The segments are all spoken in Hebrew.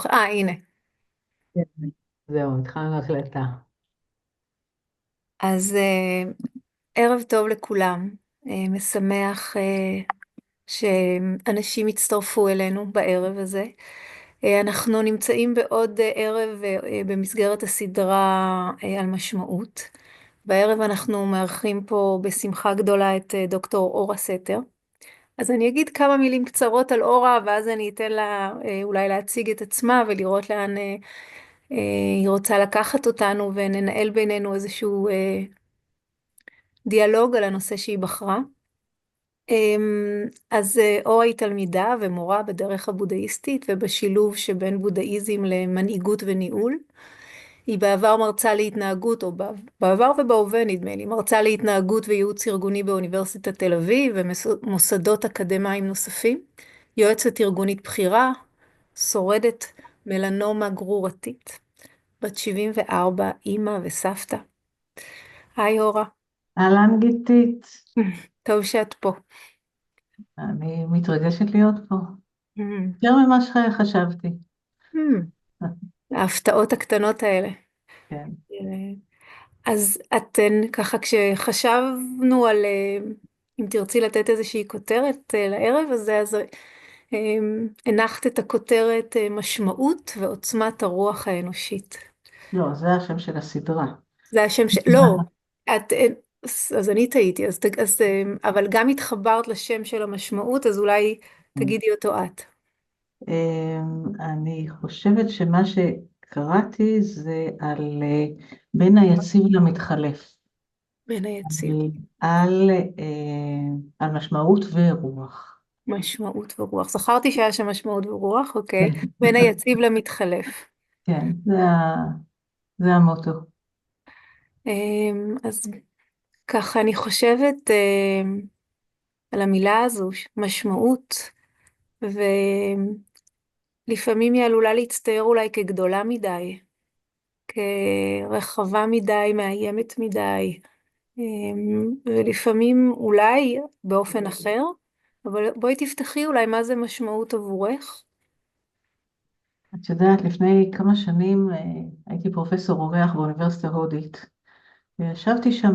הנה. כן. זהו, התחלנו להקלטה. אז ערב טוב לכולם. משמח שאנשים הצטרפו אלינו בערב הזה. אנחנו נמצאים בעוד ערב במסגרת הסדרה על משמעות. בערב אנחנו מארחים פה בשמחה גדולה את דוקטור אורה סתר. אז אני אגיד כמה מילים קצרות על אורה, ואז אני אתן לה אולי להציג את עצמה ולראות לאן היא רוצה לקחת אותנו, וננהל בינינו איזשהו דיאלוג על הנושא שהיא בחרה. אז אורה היא תלמידה ומורה בדרך הבודהיסטית ובשילוב שבין בודהיזם למנהיגות וניהול. היא בעבר מרצה להתנהגות, או בעבר ובהווה נדמה לי, מרצה להתנהגות וייעוץ ארגוני באוניברסיטת תל אביב ומוסדות אקדמיים נוספים, יועצת ארגונית בכירה, שורדת מלנומה גרורתית, בת 74, אימא וסבתא. היי אורה, אהלן גיתית, טוב שאת פה. אני מתרגשת להיות פה. Mm, יותר ממה שחשבתי. mm, ההפתעות הקטנות האלה. כן. אז אתן ככה כשחשבנו על, אם תרצי לתת איזושהי כותרת לערב הזה, אז הנחת את הכותרת משמעות ועוצמת הרוח האנושית. לא, זה השם של הסדרה. זה השם לא, את, אז אני טעיתי, אבל גם התחברת לשם של המשמעות, אז אולי תגידי אותו את. אני חושבת שמה שקראתי זה על בין היציב למתחלף. בין היציב, על משמעות ורוח. משמעות ורוח. זכרתי שהיה שם משמעות ורוח, אוקיי. כן, בין היציב למתחלף. כן, זה המוטו. אז ככה אני חושבת על המילה הזו, משמעות, ולפעמים היא עלולה להצטייר אולי כגדולה מדי, כרחבה מדי, מאיימת מדי, ולפעמים אולי באופן אחר, אבל בואי תפתחי אולי מה זה משמעות עבורך. את יודעת, לפני כמה שנים הייתי פרופסור אורח באוניברסיטה ההודית, וישבתי שם,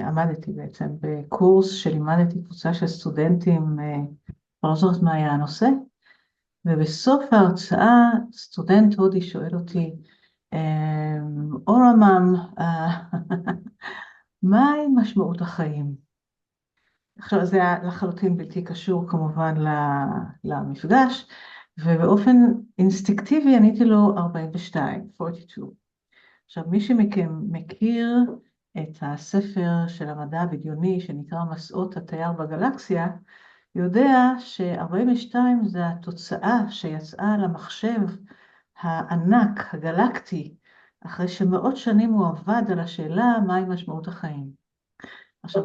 עמדתי בעצם בקורס שלימדתי קבוצה של סטודנטים, כבר לא זוכרת מה היה הנושא, ובסוף ההרצאה סטודנט הודי שואל אותי, אורמם, מהי משמעות החיים? עכשיו זה היה לחלוטין בלתי קשור כמובן למפגש, ובאופן אינסטינקטיבי עניתי לו 42, 42. עכשיו, מי שמכם מכיר את הספר של המדע הבדיוני שנקרא מסעות התייר בגלקסיה, יודע ש-42 זה התוצאה שיצאה למחשב הענק, הגלקטי, אחרי שמאות שנים הוא עבד על השאלה מהי משמעות החיים. עכשיו,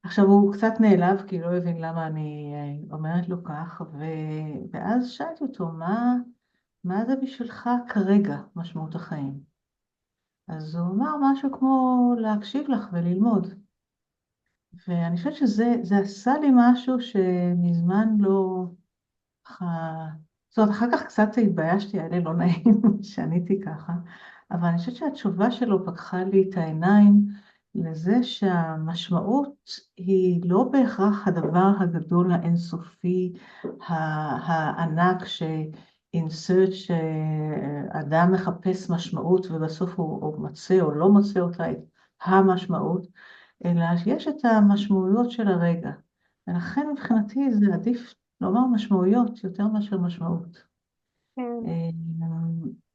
עכשיו הוא קצת נעלב כי לא הבין למה אני אומרת לו כך, ואז שאלתי אותו, מה זה בשבילך כרגע משמעות החיים? אז הוא אמר משהו כמו להקשיב לך וללמוד. ואני חושבת שזה עשה לי משהו שמזמן לא, ככה, זאת אומרת, אחר כך קצת התביישתי, היה לי לא נעים שעניתי ככה, אבל אני חושבת שהתשובה שלו פקחה לי את העיניים לזה שהמשמעות היא לא בהכרח הדבר הגדול האינסופי, הענק in search אדם מחפש משמעות ובסוף הוא מוצא או לא מוצא אותה את המשמעות, אלא יש את המשמעויות של הרגע. ולכן מבחינתי זה עדיף לומר משמעויות יותר מאשר משמעות. כן.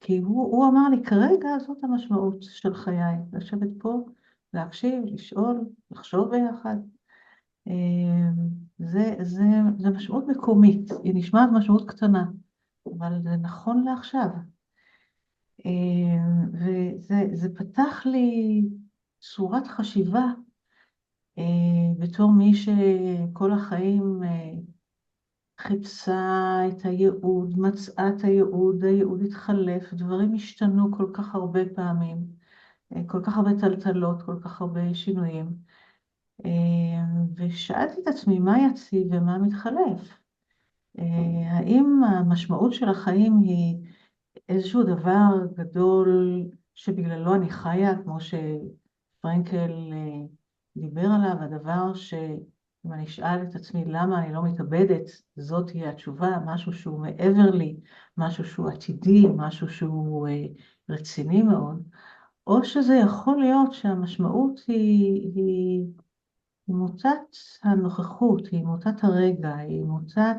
כי הוא אמר לי, כרגע זאת המשמעות של חיי, לשבת פה, להקשיב, לשאול, לחשוב ביחד. זה משמעות מקומית, היא נשמעת משמעות קטנה, אבל זה נכון לעכשיו. וזה פתח לי צורת חשיבה בתור מי שכל החיים חיפשה את הייעוד, מצאה את הייעוד, הייעוד התחלף, דברים השתנו כל כך הרבה פעמים, כל כך הרבה טלטלות, כל כך הרבה שינויים. ושאלתי את עצמי מה יציב ומה מתחלף. האם המשמעות של החיים היא איזשהו דבר גדול שבגללו אני חיה, כמו שפרנקל דיבר עליו, הדבר שאם אני אשאל את עצמי למה אני לא מתאבדת, זאת תהיה התשובה, משהו שהוא מעבר לי, משהו שהוא עתידי, משהו שהוא רציני מאוד, או שזה יכול להיות שהמשמעות היא מוטת הנוכחות, היא מוטת הרגע, היא מוטת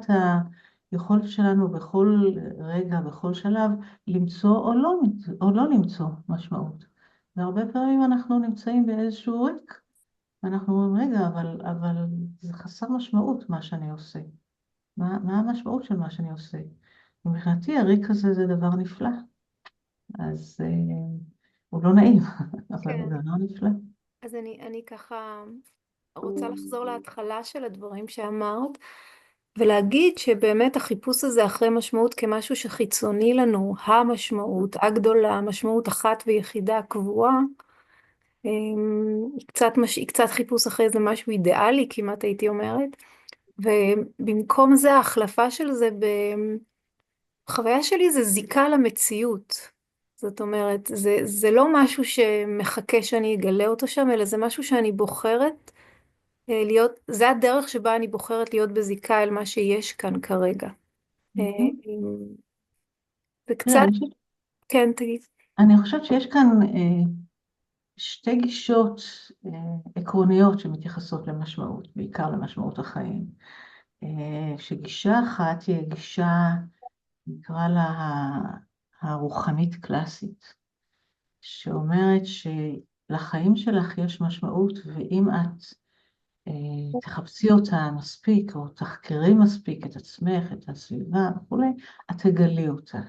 היכולת שלנו בכל רגע, בכל שלב, למצוא או לא למצוא משמעות. והרבה פעמים אנחנו נמצאים באיזשהו ריק, ואנחנו אומרים, רגע, אבל זה חסר משמעות מה שאני עושה. מה המשמעות של מה שאני עושה? מבחינתי הריק הזה זה דבר נפלא, אז הוא לא נעים, אבל הוא כן. דבר נפלא. אז אני ככה רוצה לחזור להתחלה של הדברים שאמרת, ולהגיד שבאמת החיפוש הזה אחרי משמעות כמשהו שחיצוני לנו, המשמעות הגדולה, משמעות אחת ויחידה קבועה, היא קצת חיפוש אחרי זה משהו אידיאלי, כמעט הייתי אומרת, ובמקום זה ההחלפה של זה בחוויה שלי זה זיקה למציאות. זאת אומרת, זה לא משהו שמחכה שאני אגלה אותו שם, אלא זה משהו שאני בוחרת להיות, זה הדרך שבה אני בוחרת להיות בזיקה אל מה שיש כאן כרגע. אה, זה תראה, קצת, כן, תגיד. אני חושבת שיש כאן שתי גישות עקרוניות שמתייחסות למשמעות, בעיקר למשמעות החיים. שגישה אחת היא גישה, נקרא לה הרוחנית קלאסית, שאומרת שלחיים שלך יש משמעות, ואם את תחפשי אותה מספיק, או תחקרי מספיק את עצמך, את הסביבה וכולי, את תגלי אותה.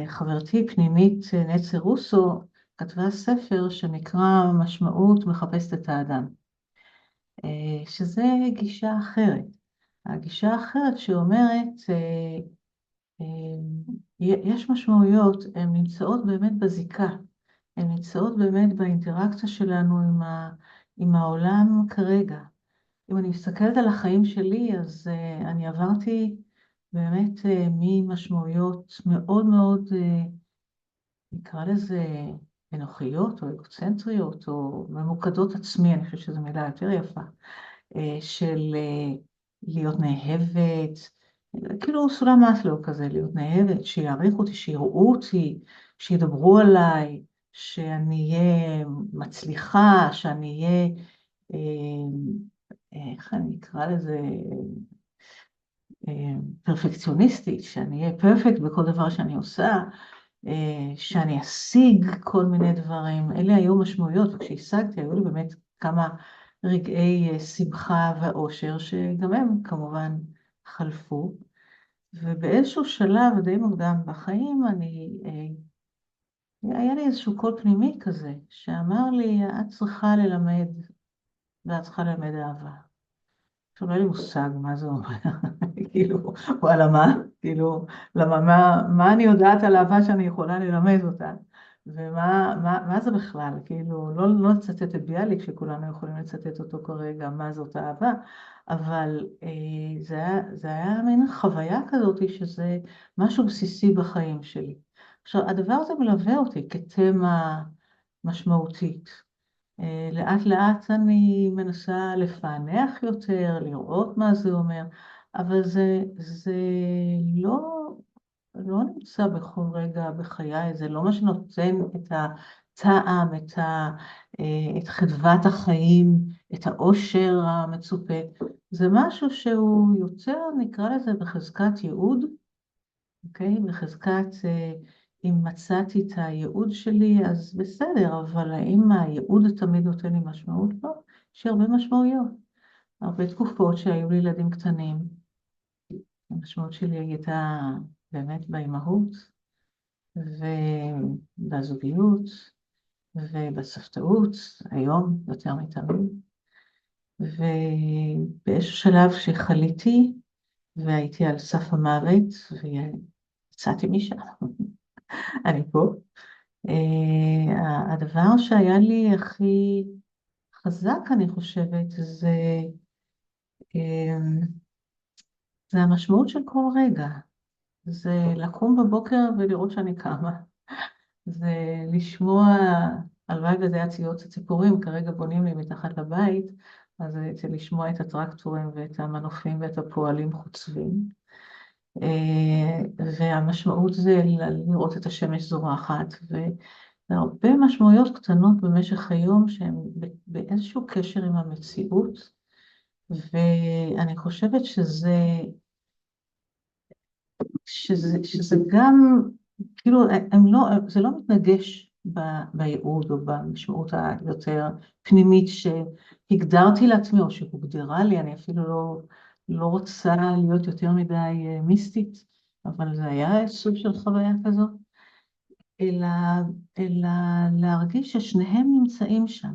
חברתי פנימית נצר רוסו כתבה ספר שנקרא משמעות מחפשת את האדם, שזה גישה אחרת. הגישה האחרת שאומרת, יש משמעויות, הן נמצאות באמת בזיקה, הן נמצאות באמת באינטראקציה שלנו עם העולם כרגע. אם אני מסתכלת על החיים שלי, אז אני עברתי באמת ממשמעויות מאוד מאוד נקרא לזה אנוכיות או אקוצנטריות או ממוקדות עצמי, אני חושבת שזו מילה יותר יפה, של להיות נאהבת, כאילו סולם מאסלו כזה, להיות נאהבת, שיעריכו אותי, שיראו אותי, שידברו עליי, שאני אהיה מצליחה, שאני אהיה, איך אני אקרא לזה, פרפקציוניסטית, שאני אהיה פרפקט בכל דבר שאני עושה, שאני אשיג כל מיני דברים. אלה היו משמעויות, וכשהשגתי היו לי באמת כמה רגעי שמחה ואושר, שגם הם כמובן חלפו. ובאיזשהו שלב די מוקדם בחיים, היה לי איזשהו קול פנימי כזה, שאמר לי, את צריכה ללמד, ואת צריכה ללמד אהבה. עכשיו, לא היה לי מושג מה זה אומר, כאילו, וואלה, מה? כאילו, למה, מה אני יודעת על אהבה שאני יכולה ללמד אותה? מה זה בכלל? כאילו, לא לצטט את ביאליק, שכולנו יכולים לצטט אותו כרגע, מה זאת אהבה, אבל זה היה מין חוויה כזאת, שזה משהו בסיסי בחיים שלי. עכשיו, הדבר הזה מלווה אותי כתמה משמעותית. לאט לאט אני מנסה לפענח יותר, לראות מה זה אומר, אבל זה לא, לא נמצא בכל רגע בחיי, זה לא מה שנותן את הטעם, את חדוות החיים, את העושר המצופה. זה משהו שהוא יותר, נקרא לזה, בחזקת ייעוד, אוקיי? בחזקת, אם מצאתי את הייעוד שלי, אז בסדר, אבל האם הייעוד תמיד נותן לי משמעות? לא, יש הרבה משמעויות. הרבה תקופות שהיו לי ילדים קטנים, המשמעות שלי הייתה באמת באימהות, ובזוגיות, ובסבתאות, היום יותר מתמיד. ובאיזשהו שלב שחליתי, והייתי על סף המוות, ויצאתי משם. אני פה. הדבר שהיה לי הכי חזק, אני חושבת, זה זה המשמעות של כל רגע. זה לקום בבוקר ולראות שאני קמה. זה לשמוע, הלוואי וזה היה ציוץ הציפורים, כרגע בונים לי מתחת לבית, אז זה לשמוע את הטרקטורים ואת המנופים ואת הפועלים חוצבים. והמשמעות זה לראות את השמש זורחת, והרבה משמעויות קטנות במשך היום שהן באיזשהו קשר עם המציאות, ואני חושבת שזה גם, כאילו, זה לא מתנגש בייעוד או במשמעות היותר פנימית שהגדרתי לעצמי או שהוגדרה לי, אני אפילו לא רוצה להיות יותר מדי מיסטית, אבל זה היה סוג של חוויה כזאת, אלא, אלא להרגיש ששניהם נמצאים שם,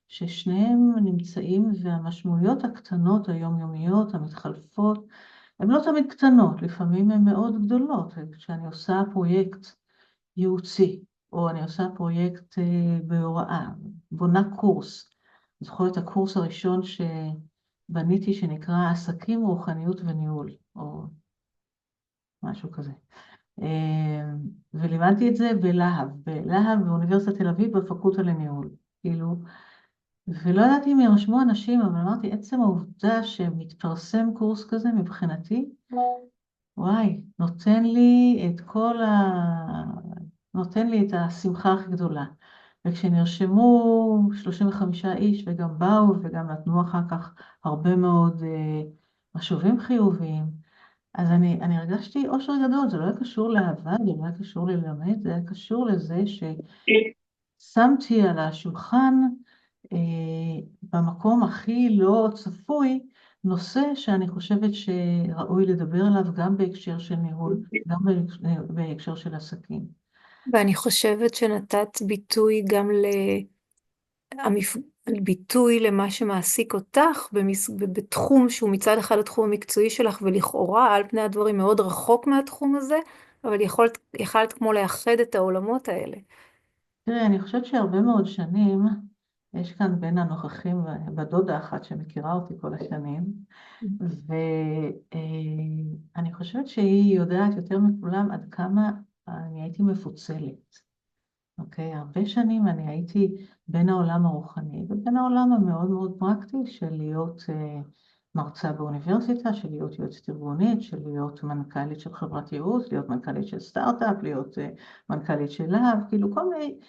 ששניהם נמצאים והמשמעויות הקטנות היומיומיות המתחלפות, הן לא תמיד קטנות, לפעמים הן מאוד גדולות. כשאני עושה פרויקט ייעוצי, או אני עושה פרויקט בהוראה, בונה קורס. זוכרת את הקורס הראשון שבניתי שנקרא עסקים, רוחניות וניהול, או משהו כזה. ולימדתי את זה בלהב באוניברסיטת תל אביב בפקולטה לניהול. כאילו, ולא ידעתי אם ירשמו אנשים, אבל אמרתי, עצם העובדה שמתפרסם קורס כזה מבחינתי, וואי, נותן לי את השמחה הכי גדולה. וכשנרשמו 35 איש וגם באו וגם נתנו אחר כך הרבה מאוד משובים חיוביים, אז אני הרגשתי אושר גדול, זה לא היה קשור לאהבה, זה לא היה קשור ללמד, זה היה קשור לזה ששמתי על השולחן במקום הכי לא צפוי, נושא שאני חושבת שראוי לדבר עליו גם בהקשר של ניהול, גם בהקשר של עסקים. ואני חושבת שנתת ביטוי גם המפ... ביטוי למה שמעסיק אותך בתחום שהוא מצד אחד התחום המקצועי שלך, ולכאורה על פני הדברים מאוד רחוק מהתחום הזה, אבל יכלת כמו לאחד את העולמות האלה. תראי, אני חושבת שהרבה מאוד שנים, יש כאן בין הנוכחים בדודה אחת שמכירה אותי כל השנים, ואני חושבת שהיא יודעת יותר מכולם עד כמה אני הייתי מפוצלת. אוקיי, הרבה שנים אני הייתי בין העולם הרוחני ובין העולם המאוד מאוד פרקטי של להיות מרצה באוניברסיטה, של להיות יועצת ארגונית, של להיות מנכ"לית של חברת ייעוץ, להיות מנכ"לית של סטארט-אפ, להיות מנכ"לית של להב, כאילו כל מיני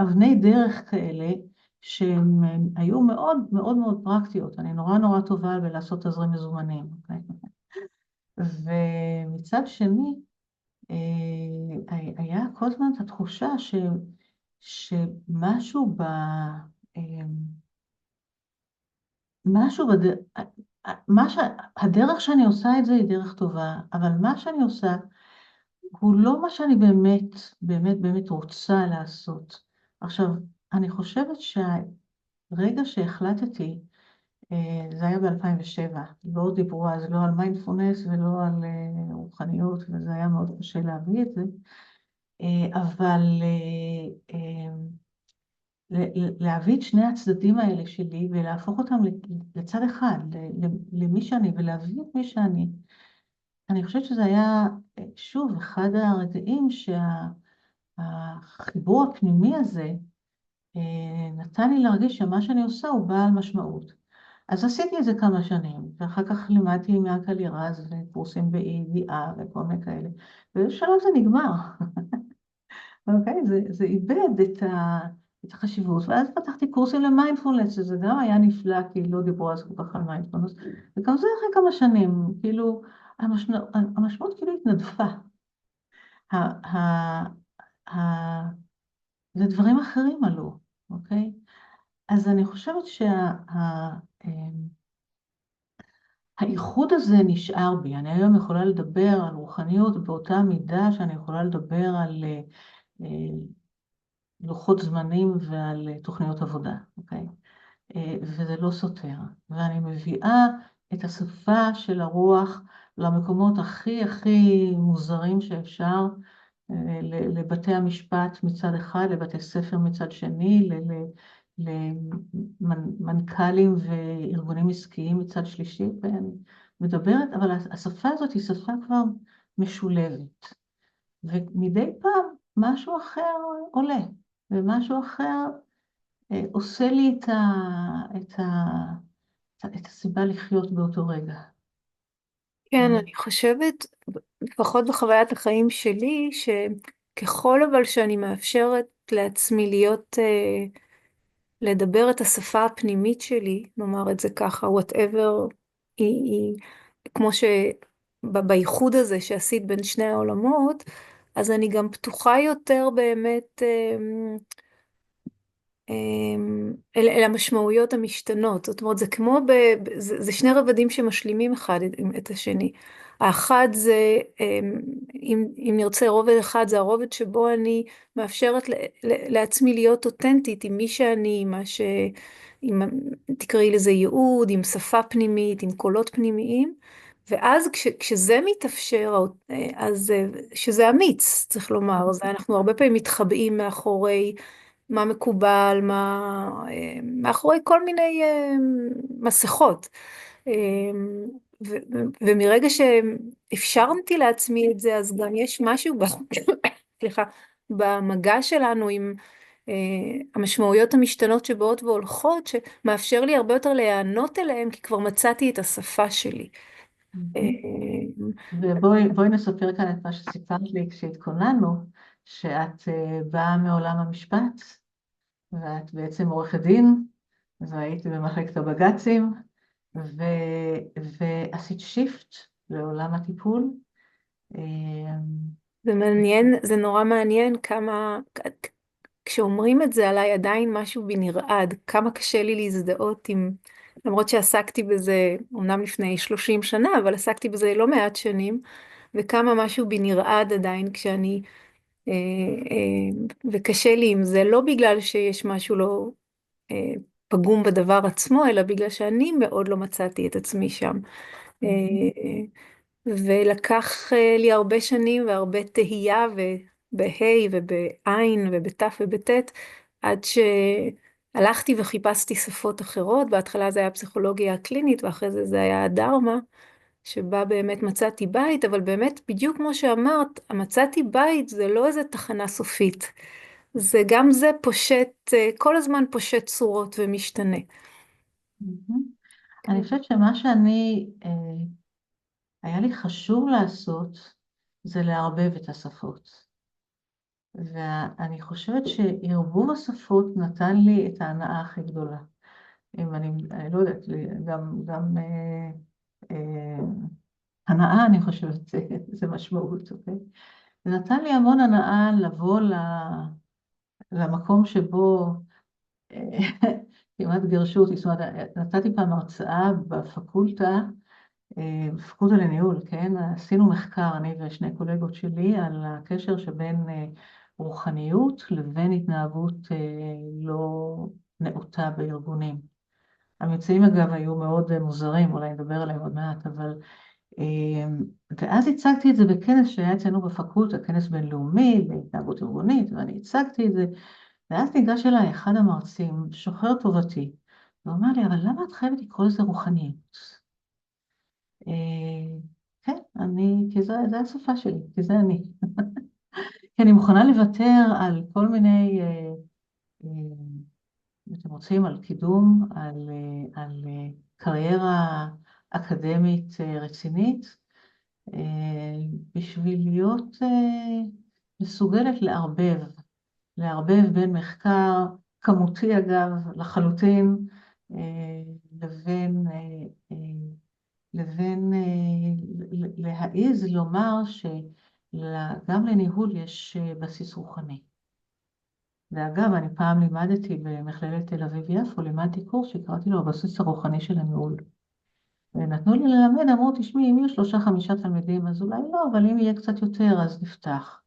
אבני דרך כאלה שהן היו מאוד מאוד מאוד פרקטיות. אני נורא נורא טובה בלעשות תזרים מזומנים, אוקיי? ומצד שני, היה כל הזמן את התחושה שמשהו הדרך שאני עושה את זה היא דרך טובה, אבל מה שאני עושה הוא לא מה שאני באמת, באמת, באמת רוצה לעשות. עכשיו, אני חושבת שהרגע שהחלטתי, זה היה ב-2007, לא דיברו אז לא על מיינדפולנס ולא על רוחניות, וזה היה מאוד קשה להביא את זה, אבל להביא את שני הצדדים האלה שלי ולהפוך אותם לצד אחד, למי שאני, ולהביא את מי שאני. אני חושבת שזה היה, שוב, אחד הרגעים שהחיבור הפנימי הזה נתן לי להרגיש שמה שאני עושה הוא בעל משמעות. אז עשיתי את זה כמה שנים, ואחר כך לימדתי עם יענקל'ה לירז וקורסים ב-EDR וכל מיני כאלה, ובשלב זה נגמר. אוקיי? זה איבד את החשיבות, ואז פתחתי קורסים למיינדפולנס, שזה גם היה נפלא, כי לא דיברו אז כל כך על מיינדפולנס, וגם זה אחרי כמה שנים, כאילו, המשמעות כאילו התנדפה. ה- ה- ה- ודברים אחרים עלו, אוקיי? אז אני חושבת שהאיחוד הזה נשאר בי. אני היום יכולה לדבר על רוחניות באותה מידה שאני יכולה לדבר על אה, לוחות זמנים ועל תוכניות עבודה, אוקיי? וזה לא סותר. ואני מביאה את השפה של הרוח למקומות הכי הכי מוזרים שאפשר, לבתי המשפט מצד אחד, לבתי ספר מצד שני, למנכ"לים וארגונים עסקיים מצד שלישי, מדברת, אבל השפה הזאת היא שפה כבר משולבת. ומדי פעם משהו אחר עולה, ומשהו אחר עושה לי את את הסיבה לחיות באותו רגע. כן, אני חושבת, לפחות בחוויית החיים שלי, שככל אבל שאני מאפשרת לעצמי להיות, לדבר את השפה הפנימית שלי, נאמר את זה ככה, whatever, היא כמו שבייחוד הזה שעשית בין שני העולמות, אז אני גם פתוחה יותר באמת אל המשמעויות המשתנות. זאת אומרת, זה כמו, זה שני רבדים שמשלימים אחד את השני. האחד זה, אם נרצה רובד אחד, זה הרובד שבו אני מאפשרת לעצמי להיות אותנטית עם מי שאני, עם, תקראי לזה ייעוד, עם שפה פנימית, עם קולות פנימיים. ואז כשזה מתאפשר, אז שזה אמיץ, צריך לומר, זה אנחנו הרבה פעמים מתחבאים מאחורי מה מקובל, מאחורי כל מיני מסכות. אה, ומרגע שאפשרתי לעצמי את זה, אז גם יש משהו, סליחה, במגע שלנו עם המשמעויות המשתנות שבאות והולכות, שמאפשר לי הרבה יותר להיענות אליהם, כי כבר מצאתי את השפה שלי. אה, ובואי נספר כאן את מה שסיפרת לי כשהתכוננו, שאת באה מעולם המשפט, ואת בעצם עורכת דין, והיית במחלקת הבג"צים, ו... ועשית שיפט לעולם הטיפול. זה מעניין, זה נורא מעניין כמה, כשאומרים את זה עליי עדיין משהו בי נרעד, כמה קשה לי להזדהות עם, למרות שעסקתי בזה, אמנם לפני 30 שנה, אבל עסקתי בזה לא מעט שנים, וכמה משהו בי נרעד עדיין כשאני, אה, וקשה לי עם זה, לא בגלל שיש משהו לא פגום בדבר עצמו, אלא בגלל שאני מאוד לא מצאתי את עצמי שם. אה, ולקח לי הרבה שנים והרבה תהייה ובה' ובעין ובת' ובט', עד שהלכתי וחיפשתי שפות אחרות. בהתחלה זה היה פסיכולוגיה הקלינית, ואחרי זה זה היה הדרמה, שבה באמת מצאתי בית, אבל באמת, בדיוק כמו שאמרת, המצאתי בית זה לא איזה תחנה סופית. זה גם זה פושט, כל הזמן פושט צורות ומשתנה. אני כן. חושבת שמה שאני, היה לי חשוב לעשות, זה לערבב את השפות. ואני חושבת שערבוב השפות נתן לי את ההנאה הכי גדולה. אם אני לא יודעת, גם אה, הנאה, אני חושבת, זה משמעות, אוקיי? זה נתן לי המון הנאה לבוא למקום שבו כמעט גירשו אותי. זאת אומרת, נתתי פעם הרצאה בפקולטה לניהול, כן? עשינו מחקר, אני ושני קולגות שלי, על הקשר שבין רוחניות לבין התנהגות לא נאותה בארגונים. הממצאים אגב היו מאוד מוזרים, אולי נדבר עליהם עוד מעט, אבל... ואז הצגתי את זה בכנס שהיה אצלנו בפקולטה, כנס בינלאומי להתנהגות ארגונית, ואני הצגתי את זה, ואז ניגש אליי אחד המרצים, שוחר טובתי, ואמר לי, אבל למה את חייבת לקרוא לזה רוחניות? כן, כי זה השפה שלי, כי זה אני. כי אני מוכנה לוותר על כל מיני, אה, אם אתם רוצים, על קידום, על קריירה אקדמית רצינית, בשביל להיות מסוגלת לערבב בין מחקר כמותי אגב לחלוטין, אה, לבין, להעיז לומר שגם לניהול יש בסיס רוחני. ואגב, אני פעם לימדתי במכללת תל אביב-יפו, לימדתי קורס שקראתי לו הבסיס הרוחני של הניהול. ונתנו לי ללמד, אמרו, תשמעי, אם יהיו 3-5 תלמידים, אז אולי לא, אבל אם יהיה קצת יותר, אז נפתח.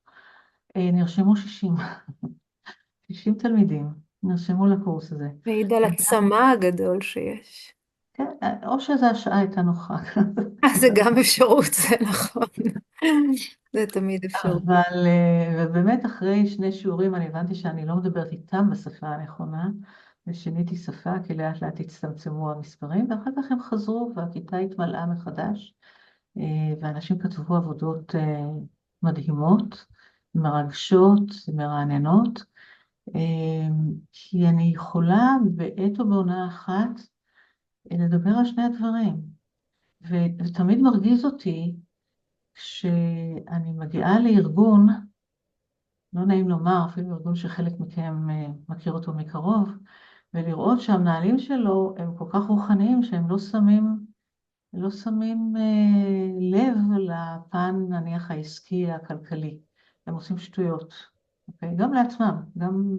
נרשמו 60, 60 תלמידים, נרשמו לקורס הזה. מעיד על הצמא הגדול שיש. כן, או שזו השעה הייתה נוחה. זה גם אפשרות, זה נכון. זה תמיד אפשרות. אבל, ובאמת אחרי 2 שיעורים אני הבנתי שאני לא מדברת איתם בשפה הנכונה, ושיניתי שפה, כי לאט לאט הצטמצמו המספרים, ואחר כך הם חזרו והכיתה התמלאה מחדש, ואנשים כתבו עבודות מדהימות, מרגשות, מרעננות, כי אני יכולה בעת או בעונה אחת לדבר על שני הדברים. ותמיד מרגיז אותי כשאני מגיעה לארגון, לא נעים לומר, אפילו ארגון שחלק מכם מכיר אותו מקרוב, ולראות שהמנהלים שלו הם כל כך רוחניים שהם לא שמים לב לפן נניח העסקי הכלכלי. הם עושים שטויות, אוקיי? גם לעצמם, גם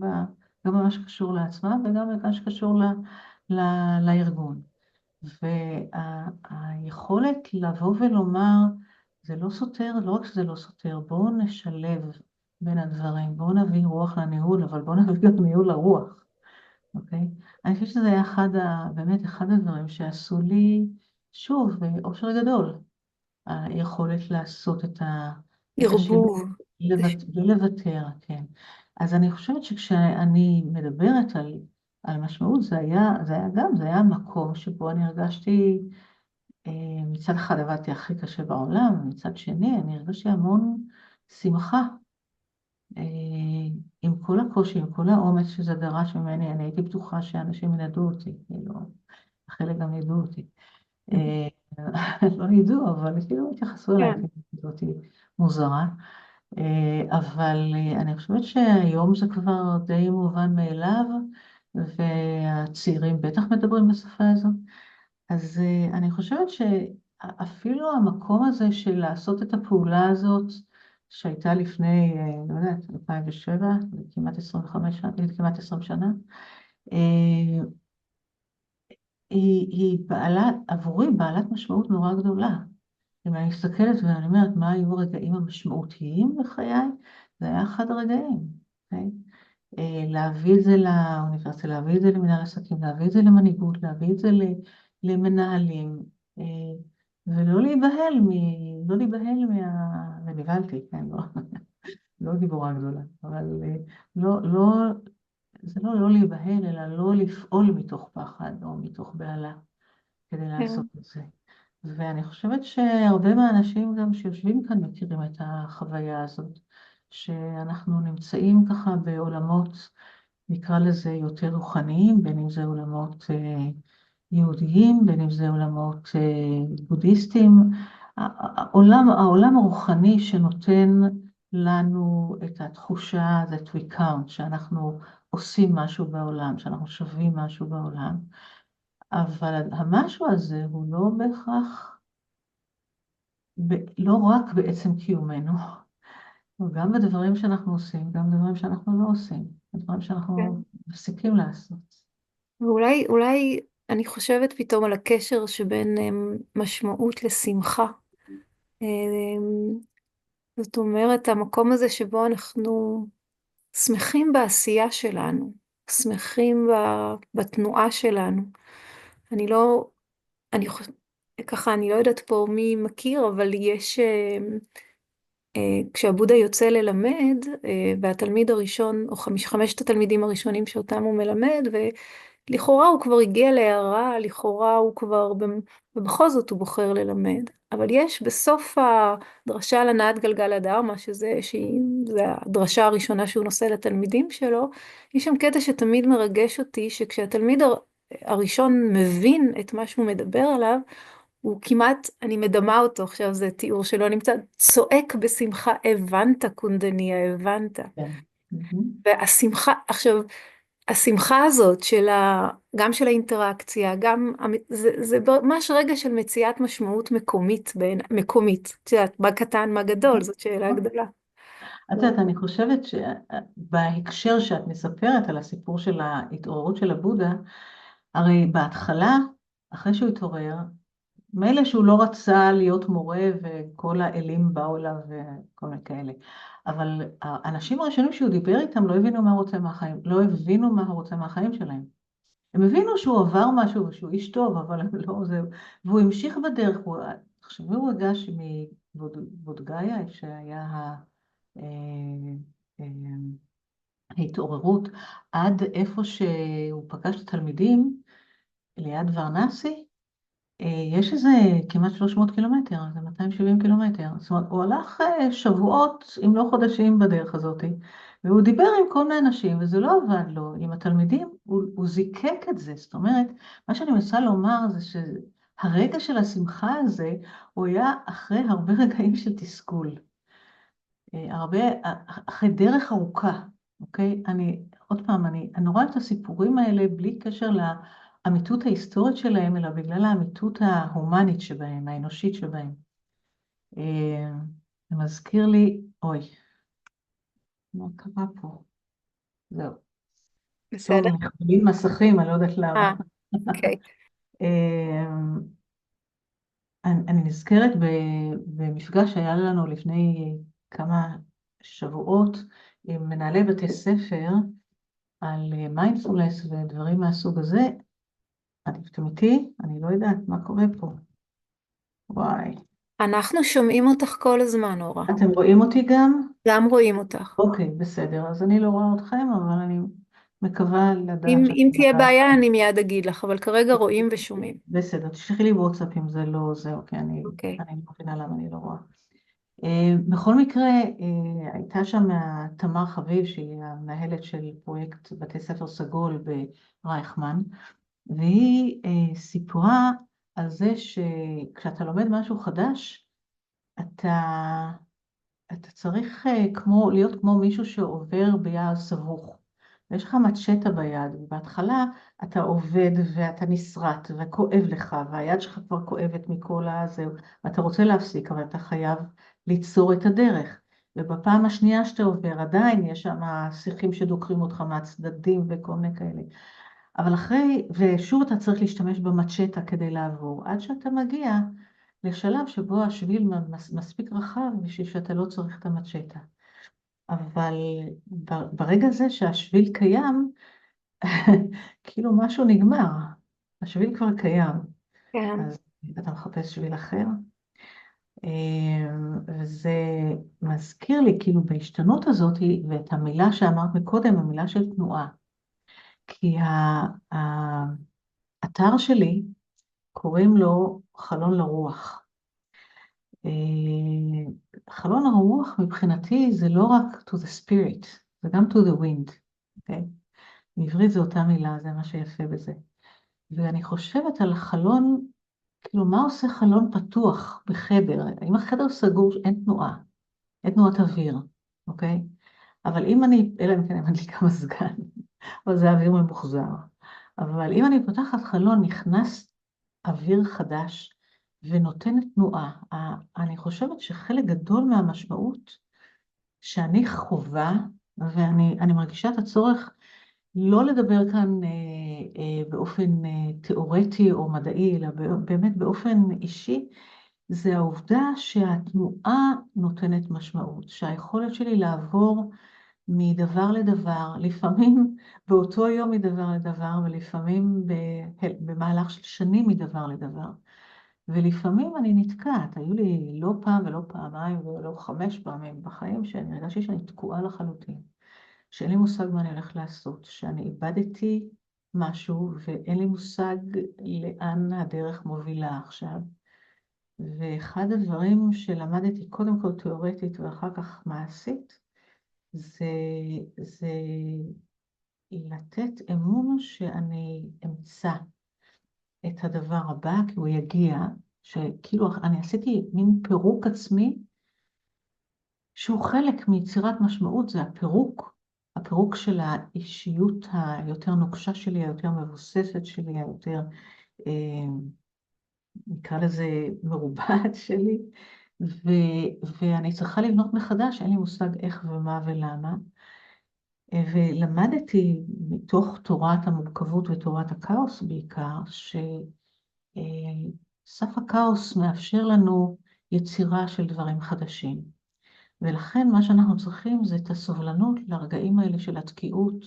במה שקשור לעצמם וגם במה שקשור לארגון. והיכולת לבוא ולומר, זה לא סותר, לא רק שזה לא סותר, בואו נשלב בין הדברים, בואו נביא רוח לניהול, אבל בואו נביא גם ניהול לרוח, אוקיי? אני חושבת שזה היה באמת אחד הדברים שעשו לי, שוב, אושר גדול, היכולת לעשות את השינוי, ערבוב. בלי לוותר, כן. אז אני חושבת שכשאני מדברת על משמעות, זה היה המקום שבו אני הרגשתי, מצד אחד עבדתי הכי קשה בעולם, ומצד שני אני הרגשתי המון שמחה, עם כל הקושי, עם כל האומץ שזה דרש ממני. אני הייתי בטוחה שאנשים ידעו אותי, כאילו, חלק גם ידעו אותי. לא ידעו, אבל כאילו התייחסו אליי כן, כזאת מוזרה. אבל אני חושבת שהיום זה כבר די מובן מאליו, והצעירים בטח מדברים בשפה הזאת. אז אני חושבת שאפילו המקום הזה של לעשות את הפעולה הזאת, שהייתה לפני, לא יודעת, 2007, כמעט 25 שנה, כמעט 20 שנה, אה, עבורי בעלת משמעות נורא גדולה. אם אני מסתכלת ואני אומרת מה היו הרגעים המשמעותיים בחיי, זה היה אחד הרגעים, אוקיי? להביא את זה לאוניברסיטה, להביא את זה למנהל עסקים, להביא את זה למנהיגות, להביא את זה למנהלים, אה, ולא להיבהל ונבהלתי, כן, לא גיבורה גדולה, אבל לא, זה לא להיבהל, אלא לא לפעול מתוך פחד או מתוך בהלה כדי כן, לעשות את זה. ואני חושבת שהרבה מהאנשים גם שיושבים כאן מכירים את החוויה הזאת, שאנחנו נמצאים ככה בעולמות, נקרא לזה יותר רוחניים, בין אם זה עולמות יהודיים, בין אם זה עולמות בודהיסטיים, העולם הרוחני שנותן לנו את התחושה that we count, שאנחנו עושים משהו בעולם, שאנחנו שווים משהו בעולם, אבל המשהו הזה הוא לא בהכרח, לא רק בעצם קיומנו, הוא גם בדברים שאנחנו עושים, גם בדברים שאנחנו לא עושים, בדברים כן. שאנחנו מפסיקים לעשות. ואולי אני חושבת פתאום על הקשר שבין משמעות לשמחה. אמ, זאת אומרת, המקום הזה שבו אנחנו שמחים בעשייה שלנו, שמחים בתנועה שלנו. אני לא, ככה, אני לא יודעת פה מי מכיר, אבל יש, כשהבודה יוצא ללמד, והתלמיד הראשון, או חמשת התלמידים הראשונים שאותם הוא מלמד, ולכאורה הוא כבר הגיע להערה, לכאורה הוא כבר, ובכל זאת הוא בוחר ללמד. אבל יש בסוף הדרשה על הנעת גלגל הדרמה, זה הדרשה הראשונה שהוא נושא לתלמידים שלו, יש שם קטע שתמיד מרגש אותי, שכשהתלמיד הראשון מבין את מה שהוא מדבר עליו, הוא כמעט, אני מדמה אותו עכשיו, זה תיאור שלא נמצא, צועק בשמחה, הבנת קונדניה, הבנת. כן. מהמם. והשמחה, עכשיו, השמחה הזאת גם של האינטראקציה, זה ממש רגע של מציאת משמעות מקומית, מקומית. את יודעת, מה קטן, מה גדול, זאת שאלה גדולה. את יודעת, אני חושבת שבהקשר שאת מספרת על הסיפור של ההתעוררות של הבודה, הרי בהתחלה, אחרי שהוא התעורר, מילא שהוא לא רצה להיות מורה וכל האלים באו אליו וכל מיני כאלה, אבל האנשים הראשונים שהוא דיבר איתם לא הבינו מה הוא רוצה מהחיים, לא הבינו מה הוא רוצה מהחיים שלהם. הם הבינו שהוא עבר משהו ושהוא איש טוב, אבל הם לא, זה... והוא המשיך בדרך, תחשבו, הוא הגש מבודגאיה, שהיה ההתעוררות עד איפה שהוא פגש את התלמידים, ליד ורנסי, יש איזה כמעט 300 קילומטר, זה 270 קילומטר. זאת אומרת, הוא הלך שבועות, אם לא חודשים, בדרך הזאת, והוא דיבר עם כל מיני אנשים, וזה לא עבד לו. עם התלמידים, הוא זיקק את זה. זאת אומרת, מה שאני מנסה לומר זה שהרגע של השמחה הזה, הוא היה אחרי הרבה רגעים של תסכול. הרבה, אחרי דרך ארוכה, אוקיי? עוד פעם, אני רואה את הסיפורים האלה בלי קשר לאמיתות ההיסטורית שלהם, אלא בגלל האמיתות ההומנית שבהם, האנושית שבהם. זה מזכיר לי, אוי, מה קרה פה? זהו. טוב, בסדר? מכבים מסכים, אני לא יודעת למה. אוקיי. אני נזכרת במפגש שהיה לנו לפני כמה שבועות עם מנהלי בתי ספר, על מיינדפולנס ודברים מהסוג הזה. אתם איתי? אני לא יודעת מה קורה פה. וואי. אנחנו שומעים אותך כל הזמן, אורה. אתם רואים אותי גם? גם רואים אותך. אוקיי, בסדר. אז אני לא רואה אתכם, אבל אני מקווה לדעת אם שאתם תהיה לדעת. בעיה, אני מיד אגיד לך, אבל כרגע רואים ושומעים. בסדר, תשלחי לי וואטסאפ אם זה לא זה, אוקיי, אוקיי. אני לא מבינה למה אני לא רואה. בכל מקרה, הייתה שם תמר חביב, שהיא המנהלת של פרויקט בתי ספר סגול ברייכמן, והיא סיפרה על זה שכשאתה לומד משהו חדש, אתה צריך להיות כמו מישהו שעובר ביער סבוך. ויש לך מצ'טה ביד, ובהתחלה אתה עובד ואתה נסרט וכואב לך, והיד שלך כבר כואבת מכל הזה, ואתה רוצה להפסיק, אבל אתה חייב ליצור את הדרך. ובפעם השנייה שאתה עובר, עדיין יש שם שיחים שדוקרים אותך מהצדדים וכל מיני כאלה. אבל ושוב אתה צריך להשתמש במצ'טה כדי לעבור, עד שאתה מגיע לשלב שבו השביל מספיק רחב בשביל שאתה לא צריך את המצ'טה. אבל ברגע הזה שהשביל קיים, כאילו משהו נגמר. השביל כבר קיים, כן. אז אתה מחפש שביל אחר. וזה מזכיר לי, כאילו בהשתנות הזאת, ואת המילה שאמרת מקודם, המילה של תנועה. כי האתר שלי, קוראים לו חלון לרוח. חלון הרוח מבחינתי זה לא רק to the spirit, זה גם to the wind, אוקיי? בעברית זו אותה מילה, זה מה שיפה בזה. ואני חושבת על חלון, כאילו מה עושה חלון פתוח בחדר? אם החדר סגור, אין תנועה, אין תנועת אוויר, אוקיי? אבל אם אלא אם כן אני מדליקה מזגן, אבל זה אוויר ממוחזר. אבל אם אני פותחת חלון, נכנס אוויר חדש ונותנת תנועה. אני חושבת שחלק גדול מהמשמעות שאני חווה, ואני מרגישה את הצורך לא לדבר כאן באופן תיאורטי או מדעי, אלא באמת באופן אישי, זה העובדה שהתנועה נותנת משמעות, שהיכולת שלי לעבור מדבר לדבר, לפעמים באותו יום מדבר לדבר, ולפעמים במהלך של שנים מדבר לדבר. ולפעמים אני נתקעת, היו לי לא פעם ולא פעמיים ולא 5 פעמים בחיים שאני הרגשתי שאני תקועה לחלוטין, שאין לי מושג מה אני הולך לעשות, שאני איבדתי משהו ואין לי מושג לאן הדרך מובילה עכשיו. ואחד הדברים שלמדתי קודם כל תיאורטית ואחר כך מעשית, זה לתת אמון שאני אמצא את הדבר הבא, כי הוא יגיע, שכאילו אני עשיתי מין פירוק עצמי, שהוא חלק מיצירת משמעות, זה הפירוק של האישיות היותר נוקשה שלי, היותר מבוססת שלי, היותר, נקרא לזה מרובעת שלי, ואני צריכה לבנות מחדש, אין לי מושג איך ומה ולמה, ולמדתי מתוך תורת המורכבות ותורת הכאוס בעיקר, סף הכאוס מאפשר לנו יצירה של דברים חדשים. ולכן מה שאנחנו צריכים זה את הסובלנות לרגעים האלה של התקיעות,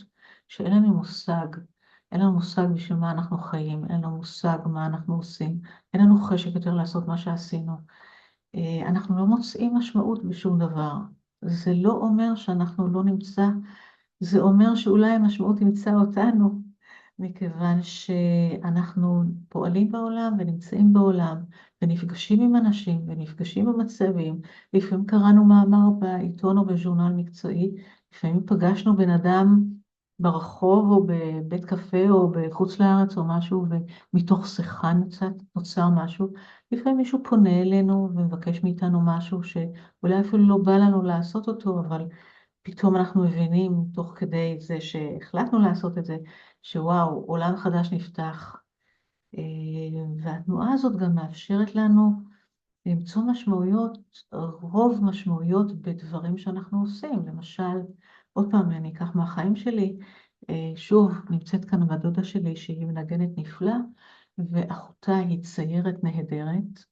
שאין לנו מושג, אין לנו מושג בשביל מה אנחנו חיים, אין לנו מושג מה אנחנו עושים, אין לנו חשק יותר לעשות מה שעשינו. אנחנו לא מוצאים משמעות בשום דבר. זה לא אומר שאנחנו לא נמצא זה אומר שאולי המשמעות תמצא אותנו, מכיוון שאנחנו פועלים בעולם ונמצאים בעולם, ונפגשים עם אנשים ונפגשים במצבים. לפעמים קראנו מאמר בעיתון או בז'ורנל מקצועי, לפעמים פגשנו בן אדם ברחוב או בבית קפה או בחוץ לארץ או משהו, ומתוך שיחה נוצר משהו. לפעמים מישהו פונה אלינו ומבקש מאיתנו משהו שאולי אפילו לא בא לנו לעשות אותו, אבל פתאום אנחנו מבינים, תוך כדי זה שהחלטנו לעשות את זה, שוואו, עולם חדש נפתח. והתנועה הזאת גם מאפשרת לנו למצוא משמעויות, רוב משמעויות בדברים שאנחנו עושים. למשל, עוד פעם, אני אקח מהחיים שלי, שוב, נמצאת כאן הדודה שלי שהיא מנגנת נפלא, ואחותה היא ציירת נהדרת,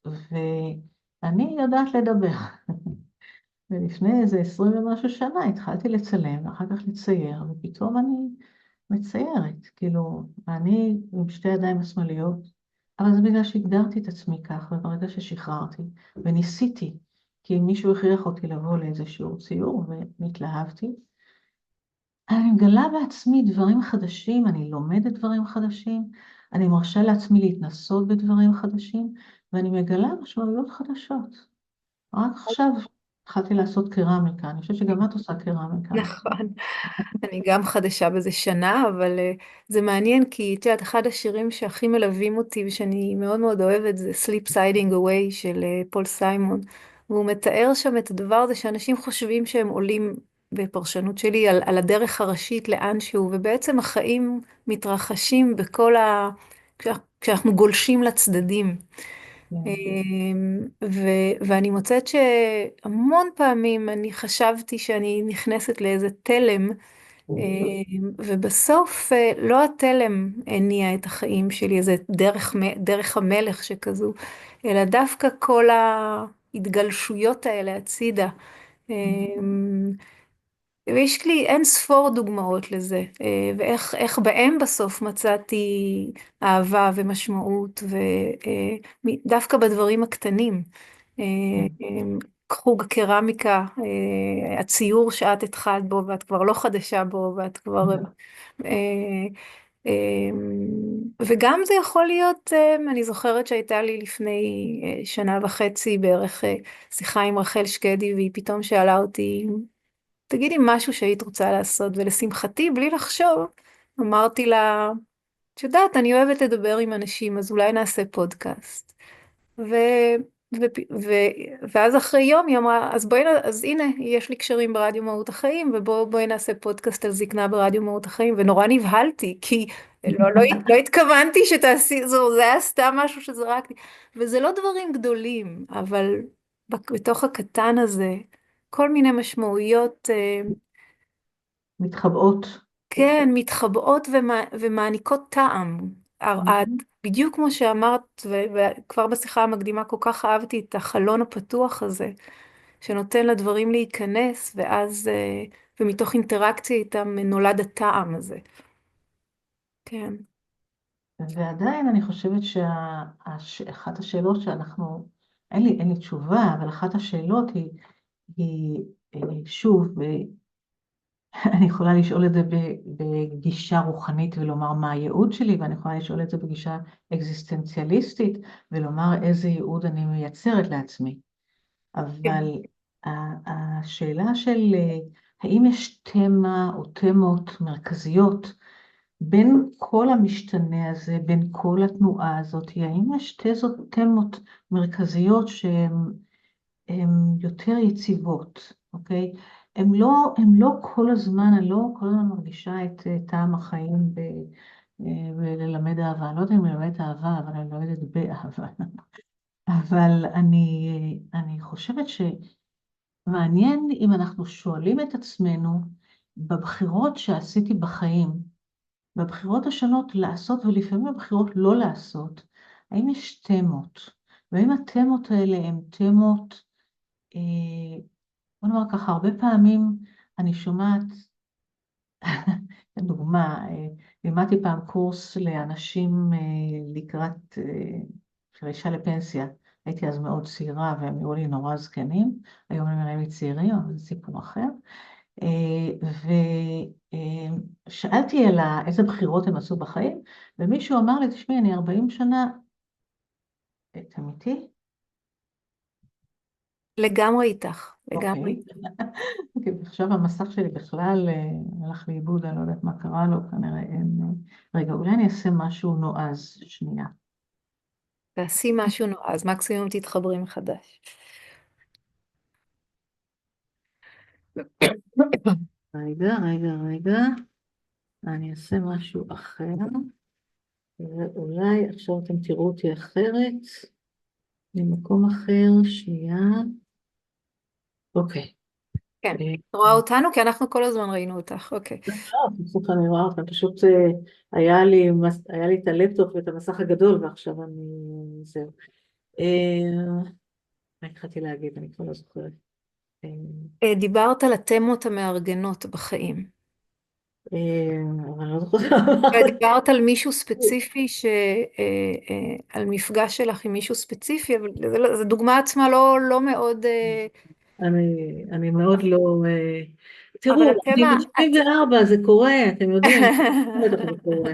ואני יודעת לדבר. ולפני איזה 20 ומשהו שנה התחלתי לצלם, ואחר כך לצייר, ופתאום אני מציירת. כאילו, אני עם שתי ידיים השמאליות, אבל זה בגלל שהגדרתי את עצמי כך, וברגע ששחררתי, וניסיתי, כי מישהו הכריח אותי לבוא לאיזשהו ציור, והתלהבתי, אני מגלה בעצמי דברים חדשים, אני לומדת דברים חדשים, אני מרשה לעצמי להתנסות בדברים חדשים, ואני מגלה משמעויות חדשות. רק עכשיו התחלתי לעשות קרמיקה, אני חושבת שגם את עושה קרמיקה, נכון? נכון. אני גם חדשה בזה שנה, אבל זה מעניין כי, את יודעת, אחד השירים שהכי מלווים אותי ושאני מאוד מאוד אוהבת זה Sleep Siding Away של פול סיימון. והוא מתאר שם את הדבר הזה שאנשים חושבים שהם עולים, בפרשנות שלי, על הדרך הראשית לאנשהו, ובעצם החיים מתרחשים כשאנחנו גולשים לצדדים. כן. ואני מוצאת שהמון פעמים אני חשבתי שאני נכנסת לאיזה תלם, ובסוף לא התלם הניע את החיים שלי, איזה דרך המלך שכזו, אלא דווקא כל ההתגלשויות האלה הצידה. ויש לי אין ספור דוגמאות לזה, ואיך בהם בסוף מצאתי אהבה ומשמעות, ודווקא בדברים הקטנים. אה, חוג הקרמיקה, הציור שאת התחלת בו ואת כבר לא חדשה בו, ואת כבר... אה, אה, וגם זה יכול להיות, אני זוכרת שהייתה לי לפני שנה וחצי בערך שיחה עם רחל שקדי, והיא פתאום שאלה אותי, תגידי משהו שהיית רוצה לעשות, ולשמחתי, בלי לחשוב, אמרתי לה, את יודעת, אני אוהבת לדבר עם אנשים, אז אולי נעשה פודקאסט. ו... ו... ו... ואז אחרי יום היא אמרה, אז הנה, יש לי קשרים ברדיו מהות החיים, ובואי נעשה פודקאסט על זקנה ברדיו מהות החיים, ונורא נבהלתי, כי לא התכוונתי שתעשי, זה היה סתם משהו שזרקתי. וזה לא דברים גדולים, אבל בתוך הקטן הזה, כל מיני משמעויות, מתחבאות. כן, מתחבאות ומעניקות טעם. בדיוק כמו שאמרת, וכבר בשיחה המקדימה כל כך אהבתי את החלון הפתוח הזה, שנותן לדברים להיכנס, ואז, ומתוך אינטראקציה איתם נולד הטעם הזה. כן. ועדיין אני חושבת שאחת השאלות שאנחנו, אין לי תשובה, אבל אחת השאלות היא שוב, אני יכולה לשאול את זה בגישה רוחנית ולומר מה הייעוד שלי, ואני יכולה לשאול את זה בגישה אקזיסטנציאליסטית ולומר איזה ייעוד אני מייצרת לעצמי. כן. אבל השאלה של האם יש תמה או תמות מרכזיות בין כל המשתנה הזה, בין כל התנועה הזאת, האם יש תמות מרכזיות שהן יותר יציבות, אוקיי? הם לא כל הזמן, אני לא כל הזמן מרגישה את טעם החיים בללמד אהבה. אני לא יודעת אם אני לומדת אהבה, אבל אני לומדת באהבה. אבל אני חושבת שמעניין אם אנחנו שואלים את עצמנו בבחירות שעשיתי בחיים, בבחירות השונות לעשות ולפעמים בבחירות לא לעשות, האם יש תמות? והאם התמות האלה הן תמות, בוא נאמר ככה, הרבה פעמים אני שומעת, לדוגמה, לימדתי פעם קורס לאנשים לקראת פרישה לפנסיה. הייתי אז מאוד צעירה והם נראו לי נורא זקנים, היום הם נראים לי צעירים, אבל זה סיפור אחר. ושאלתי על איזה בחירות הם עשו בחיים, ומישהו אמר לי, תשמעי, אני 40 שנה, אתם איתי? לגמרי איתך, לגמרי אוקיי. איתך. אוקיי, עכשיו המסך שלי בכלל הלך לאיבוד, אני לא יודעת מה קרה לו, כנראה אין... רגע, אולי אני אעשה משהו נועז, שנייה. תעשי משהו נועז, מקסימום תתחברי מחדש. רגע, רגע, רגע, אני אעשה משהו אחר, ואולי עכשיו אתם תראו אותי אחרת, ממקום אחר, שנייה. אוקיי. כן, אה, את רואה אותנו? כי אנחנו כל הזמן ראינו אותך, אוקיי. פשוט אני רואה אותם, פשוט היה לי את הלפטופ ואת המסך הגדול, ועכשיו אני... זהו. מה התחלתי להגיד? אני כבר לא זוכרת. אה, דיברת על התמות המארגנות בחיים. אבל אני לא זוכרת מה אמרתי. דיברת על מישהו ספציפי, על מפגש שלך עם מישהו ספציפי, אבל זו דוגמה עצמה לא מאוד... אני מאוד לא... אבל תראו, אני התמה... ב-74, זה קורה, אתם יודעים, בטח זה קורה.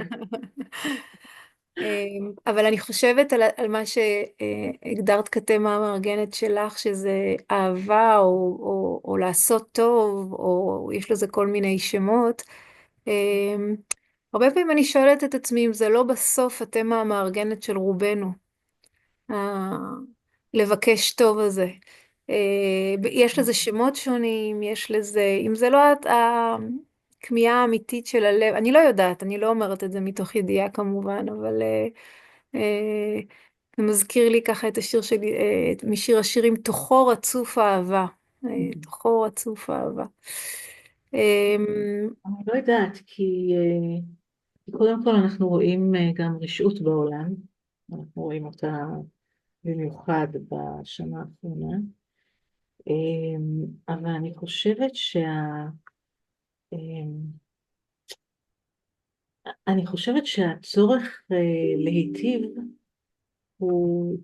אבל אני חושבת על מה שהגדרת כתמה המארגנת שלך, שזה אהבה או לעשות טוב, או יש לזה כל מיני שמות. הרבה פעמים אני שואלת את עצמי אם זה לא בסוף התמה המארגנת של רובנו, לבקש טוב הזה. יש לזה שמות שונים, יש לזה, אם זה לא הכמיהה האמיתית של הלב, אני לא יודעת, אני לא אומרת את זה מתוך ידיעה כמובן, אבל אה, זה מזכיר לי ככה את השיר שלי, משיר השירים, תוכו רצוף אהבה. תוכו רצוף אהבה. אני לא יודעת, כי קודם כל אנחנו רואים גם רשעות בעולם, אנחנו רואים אותה במיוחד בשנה האחרונה, אבל אני חושבת אמ, אני חושבת שהצורך להיטיב הוא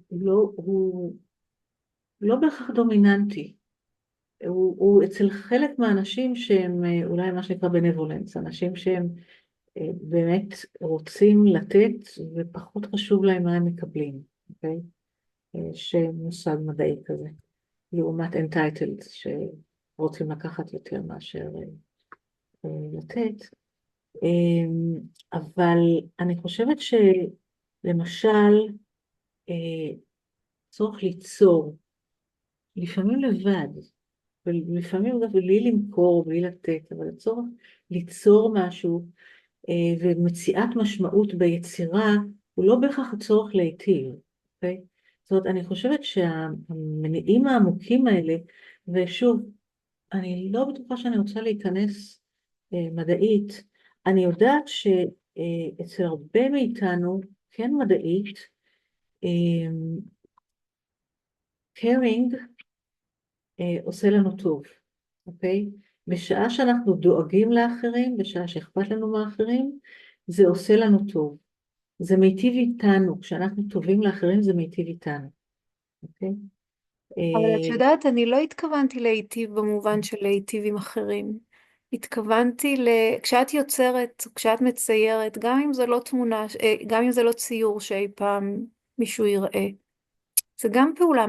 לא בהכרח דומיננטי, הוא אצל חלק מהאנשים שהם אולי מה שנקרא בנבולנס, אנשים שהם באמת רוצים לתת ופחות חשוב להם מה הם מקבלים, אוקיי? שמושג מדעי כזה, לעומת entitled שרוצים לקחת יותר מאשר לתת. אבל אני חושבת שלמשל צורך ליצור, לפעמים לבד, ולפעמים גם בלי למכור, בלי לתת, אבל הצורך ליצור משהו ומציאת משמעות ביצירה הוא לא בהכרח הצורך להיטיב, אוקיי? זאת אומרת, אני חושבת שהמניעים העמוקים האלה, ושוב, אני לא בטוחה שאני רוצה להיכנס מדעית, אני יודעת שאצל הרבה מאיתנו, כן מדעית, caring עושה לנו טוב, אוקיי? בשעה שאנחנו דואגים לאחרים, בשעה שאכפת לנו מאחרים, זה עושה לנו טוב. זה מיטיב איתנו, כשאנחנו טובים לאחרים זה מיטיב איתנו, אוקיי? אבל את יודעת, אני לא התכוונתי להיטיב במובן של להיטיב עם אחרים. התכוונתי כשאת יוצרת, כשאת מציירת, גם אם זה לא תמונה, גם אם זה לא ציור שאי פעם מישהו יראה, זה גם פעולה,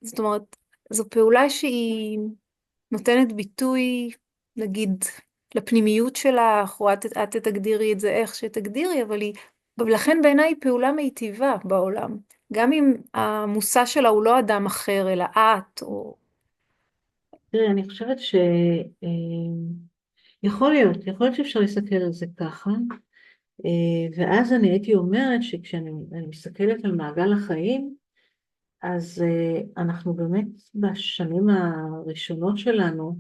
זאת אומרת, זו פעולה שהיא נותנת ביטוי, נגיד, לפנימיות שלך, או את תגדירי את זה איך שתגדירי, אבל ולכן בעיניי היא פעולה מיטיבה בעולם. גם אם המושא שלה הוא לא אדם אחר, אלא את, או... תראי, אני חושבת יכול להיות שאפשר להסתכל על זה ככה, ואז אני הייתי אומרת שכשאני מסתכלת על מעגל החיים, אז אנחנו באמת בשנים הראשונות שלנו,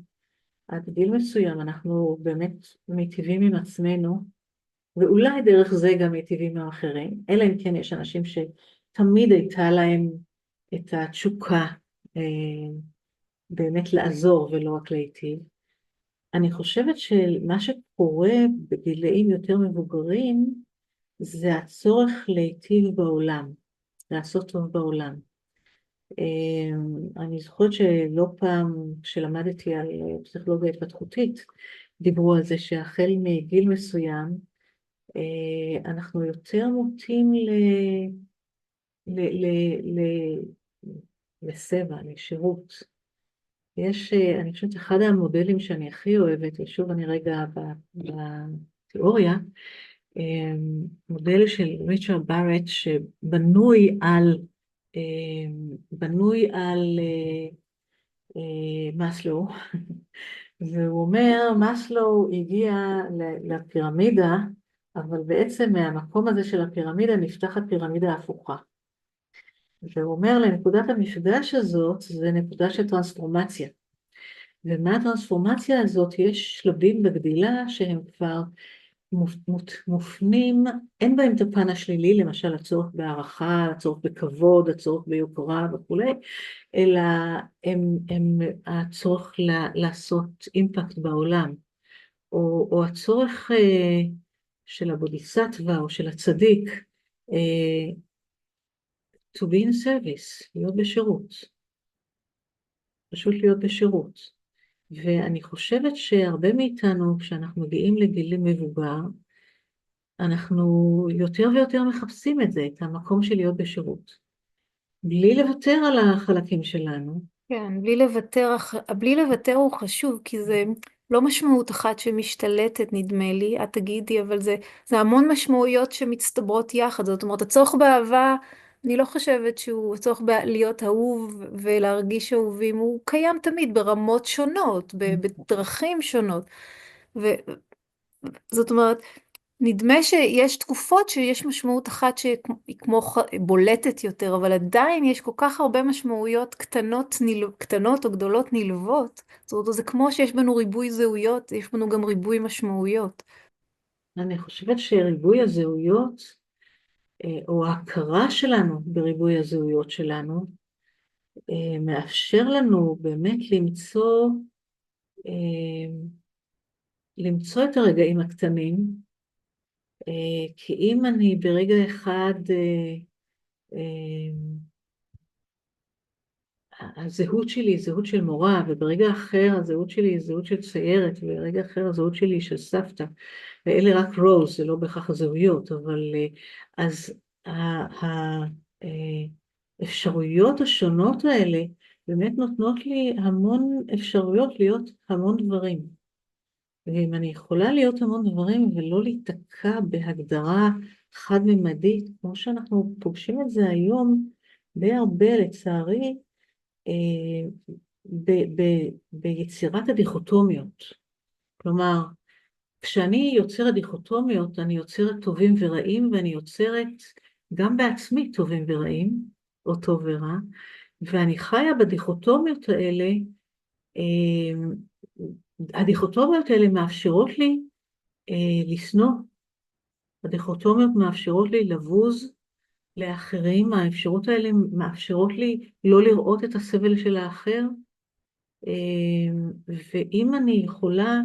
עד גיל מסוים, אנחנו באמת מיטיבים עם עצמנו, ואולי דרך זה גם מיטיבים עם האחרים, אלא אם כן יש אנשים שתמיד הייתה להם את התשוקה באמת לעזור ולא רק להיטיב. אני חושבת שמה שקורה בגילאים יותר מבוגרים, זה הצורך להיטיב בעולם, לעשות טוב בעולם. אני זוכרת שלא פעם כשלמדתי על פסיכולוגיה התפתחותית, דיברו על זה שהחל מגיל מסוים, אנחנו יותר מוטים ל, ל, ל, לסבע, לשירות. יש, אני חושבת, אחד המודלים שאני הכי אוהבת, ושוב אני רגע בתיאוריה, מודל של ריצ'רד בארט בנוי על מאסלו, והוא אומר, מאסלו הגיע לפירמידה, אבל בעצם מהמקום הזה של הפירמידה נפתחת פירמידה הפוכה. והוא אומר, לנקודת המפגש הזאת, זה נקודה של טרנספורמציה. ומהטרנספורמציה הזאת יש שלבים בגדילה שהם כבר מופנים, אין בהם את הפן השלילי, למשל הצורך בהערכה, הצורך בכבוד, הצורך ביוקרה וכו', אלא הם הצורך לעשות אימפקט בעולם, או הצורך של הבודיסטווה או של הצדיק, to be in service, להיות בשירות, פשוט להיות בשירות. ואני חושבת שהרבה מאיתנו, כשאנחנו מגיעים לגיל מבוגר, אנחנו יותר ויותר מחפשים את זה, את המקום של להיות בשירות. בלי לוותר על החלקים שלנו. כן, בלי לוותר הוא חשוב, כי זה לא משמעות אחת שמשתלטת, נדמה לי, את תגידי, אבל זה המון משמעויות שמצטברות יחד. זאת אומרת, הצורך באהבה, אני לא חושבת שהוא הצורך להיות אהוב ולהרגיש אהובים, הוא קיים תמיד ברמות שונות, בדרכים שונות. וזאת אומרת, נדמה שיש תקופות שיש משמעות אחת שהיא כמו בולטת יותר, אבל עדיין יש כל כך הרבה משמעויות קטנות או גדולות נלוות. זאת אומרת, זה כמו שיש בנו ריבוי זהויות, יש בנו גם ריבוי משמעויות. אני חושבת שריבוי הזהויות, או ההכרה שלנו בריבוי הזהויות שלנו, מאפשר לנו באמת למצוא את הרגעים הקטנים, כי אם אני ברגע אחד, הזהות שלי היא זהות של מורה, וברגע אחר הזהות שלי היא זהות של ציירת, וברגע אחר הזהות שלי היא של סבתא, ואלה רק רולס, זה לא בהכרח הזהויות, אבל אז האפשרויות השונות האלה באמת נותנות לי המון אפשרויות להיות המון דברים. ואם אני יכולה להיות המון דברים ולא להיתקע בהגדרה חד-ממדית, כמו שאנחנו פוגשים את זה היום די הרבה לצערי, ביצירת הדיכוטומיות. כלומר, כשאני יוצרת דיכוטומיות, אני יוצרת טובים ורעים, ואני יוצרת גם בעצמי טובים ורעים, או טוב ורע, ואני חיה בדיכוטומיות האלה, הדיכוטומיות האלה מאפשרות לי לשנוא, הדיכוטומיות מאפשרות לי לבוז לאחרים, האפשרות האלה מאפשרות לי לא לראות את הסבל של האחר, ואם אני יכולה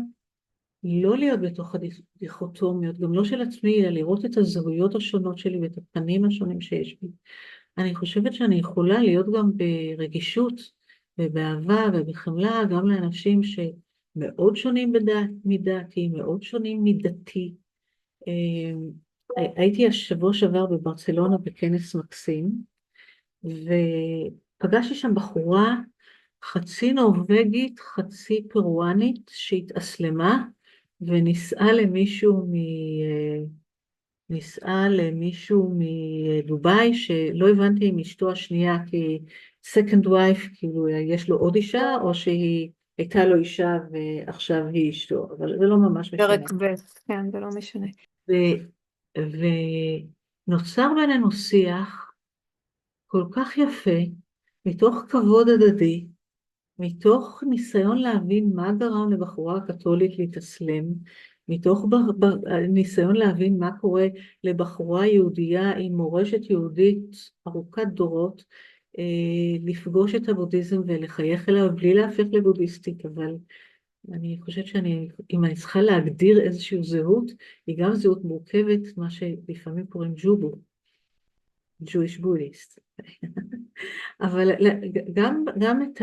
לא להיות בתוך הדיכוטומיות, גם לא של עצמי, אלא לראות את הזהויות השונות שלי ואת הפנים השונים שיש בי, אני חושבת שאני יכולה להיות גם ברגישות ובאהבה ובחמלה, גם לאנשים שמאוד שונים מדעתי, מאוד שונים מדתי. הייתי השבוע שעבר בברצלונה בכנס מקסים, ופגשתי שם בחורה חצי נורווגית, חצי פרואנית, שהתאסלמה, ונישאה למישהו מדובאי, שלא הבנתי אם אשתו השנייה, כי second wife, כאילו יש לו עוד אישה, או שהיא הייתה לו אישה ועכשיו היא אשתו, אבל זה לא ממש משנה. פרק ב', כן, זה לא משנה. ונוצר בינינו שיח כל כך יפה, מתוך כבוד הדדי, מתוך ניסיון להבין מה גרם לבחורה הקתולית להתאסלם, מתוך ניסיון להבין מה קורה לבחורה יהודייה עם מורשת יהודית ארוכת דורות, לפגוש את הבודהיזם ולחייך אליו בלי להפך לבודהיסטית, אבל אני חושבת אם אני צריכה להגדיר איזושהי זהות, היא גם זהות מורכבת, מה שלפעמים קוראים ג'ובו. Jewish Buddhist. אבל גם את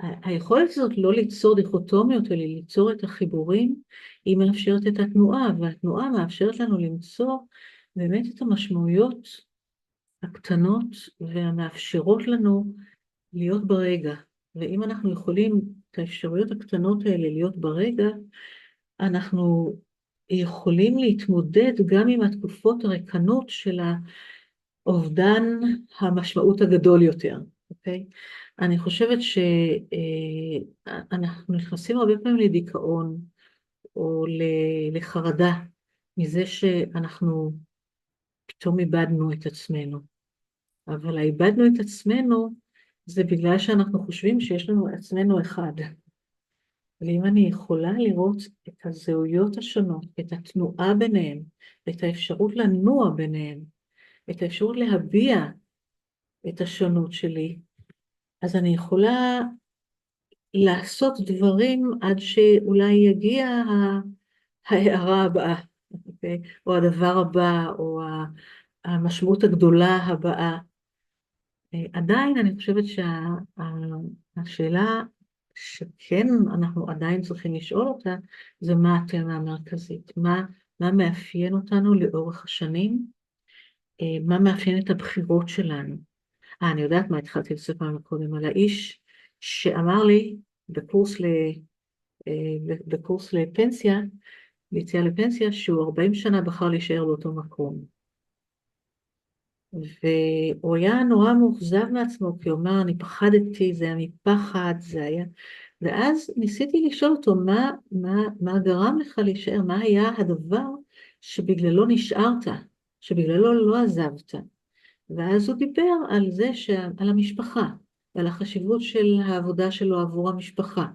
היכולת הזאת לא ליצור דיכוטומיות, אלא ליצור את החיבורים, היא מאפשרת את התנועה, והתנועה מאפשרת לנו למצוא באמת את המשמעויות הקטנות והמאפשרות לנו להיות ברגע. ואם אנחנו יכולים את האפשרויות הקטנות האלה להיות ברגע, אנחנו יכולים להתמודד גם עם התקופות הריקנות של האובדן המשמעות הגדול יותר, אוקיי? אני חושבת שאנחנו נכנסים הרבה פעמים לדיכאון או לחרדה מזה שאנחנו פתאום איבדנו את עצמנו. אבל האיבדנו את עצמנו זה בגלל שאנחנו חושבים שיש לנו עצמנו אחד. ואם אני יכולה לראות את הזהויות השונות, את התנועה ביניהם, את האפשרות לנוע ביניהם, את האפשרות להביע את השונות שלי, אז אני יכולה לעשות דברים עד שאולי יגיע ההערה הבאה, אוקיי? או הדבר הבא, או המשמעות הגדולה הבאה. עדיין אני חושבת שהשאלה שכן אנחנו עדיין צריכים לשאול אותה, זה מה התמה המרכזית, מה מאפיין אותנו לאורך השנים, מה מאפיין את הבחירות שלנו. אני יודעת מה התחלתי לספר קודם, על האיש שאמר לי בקורס לפנסיה, ליציאה לפנסיה, שהוא 40 שנה בחר להישאר באותו מקום. והוא היה נורא מאוכזב מעצמו, כי הוא אמר, אני פחדתי, זה היה מפחד, זה היה... ואז ניסיתי לשאול אותו, מה גרם לך להישאר? מה היה הדבר שבגללו נשארת, שבגללו לא עזבת? ואז הוא דיבר על זה, על המשפחה, ועל החשיבות של העבודה שלו עבור המשפחה.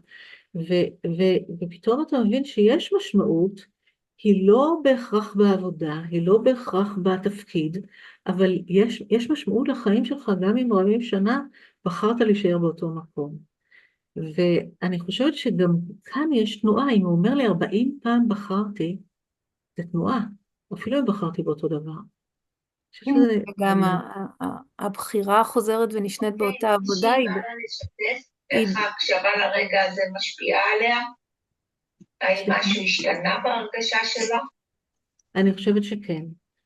ופתאום אתה מבין שיש משמעות, היא לא בהכרח בעבודה, היא לא בהכרח בתפקיד, אבל יש משמעות לחיים שלך, גם אם 40 שנה בחרת להישאר באותו מקום. ואני חושבת שגם כאן יש תנועה, אם הוא אומר לי 40 פעם בחרתי, זה תנועה, אפילו אם בחרתי באותו דבר. גם הבחירה החוזרת ונשנית באותה עבודה היא באה לשתף איך ההקשבה לרגע הזה משפיעה עליה? האם משהו השתנה בהרגשה שלה? אני חושבת שכן.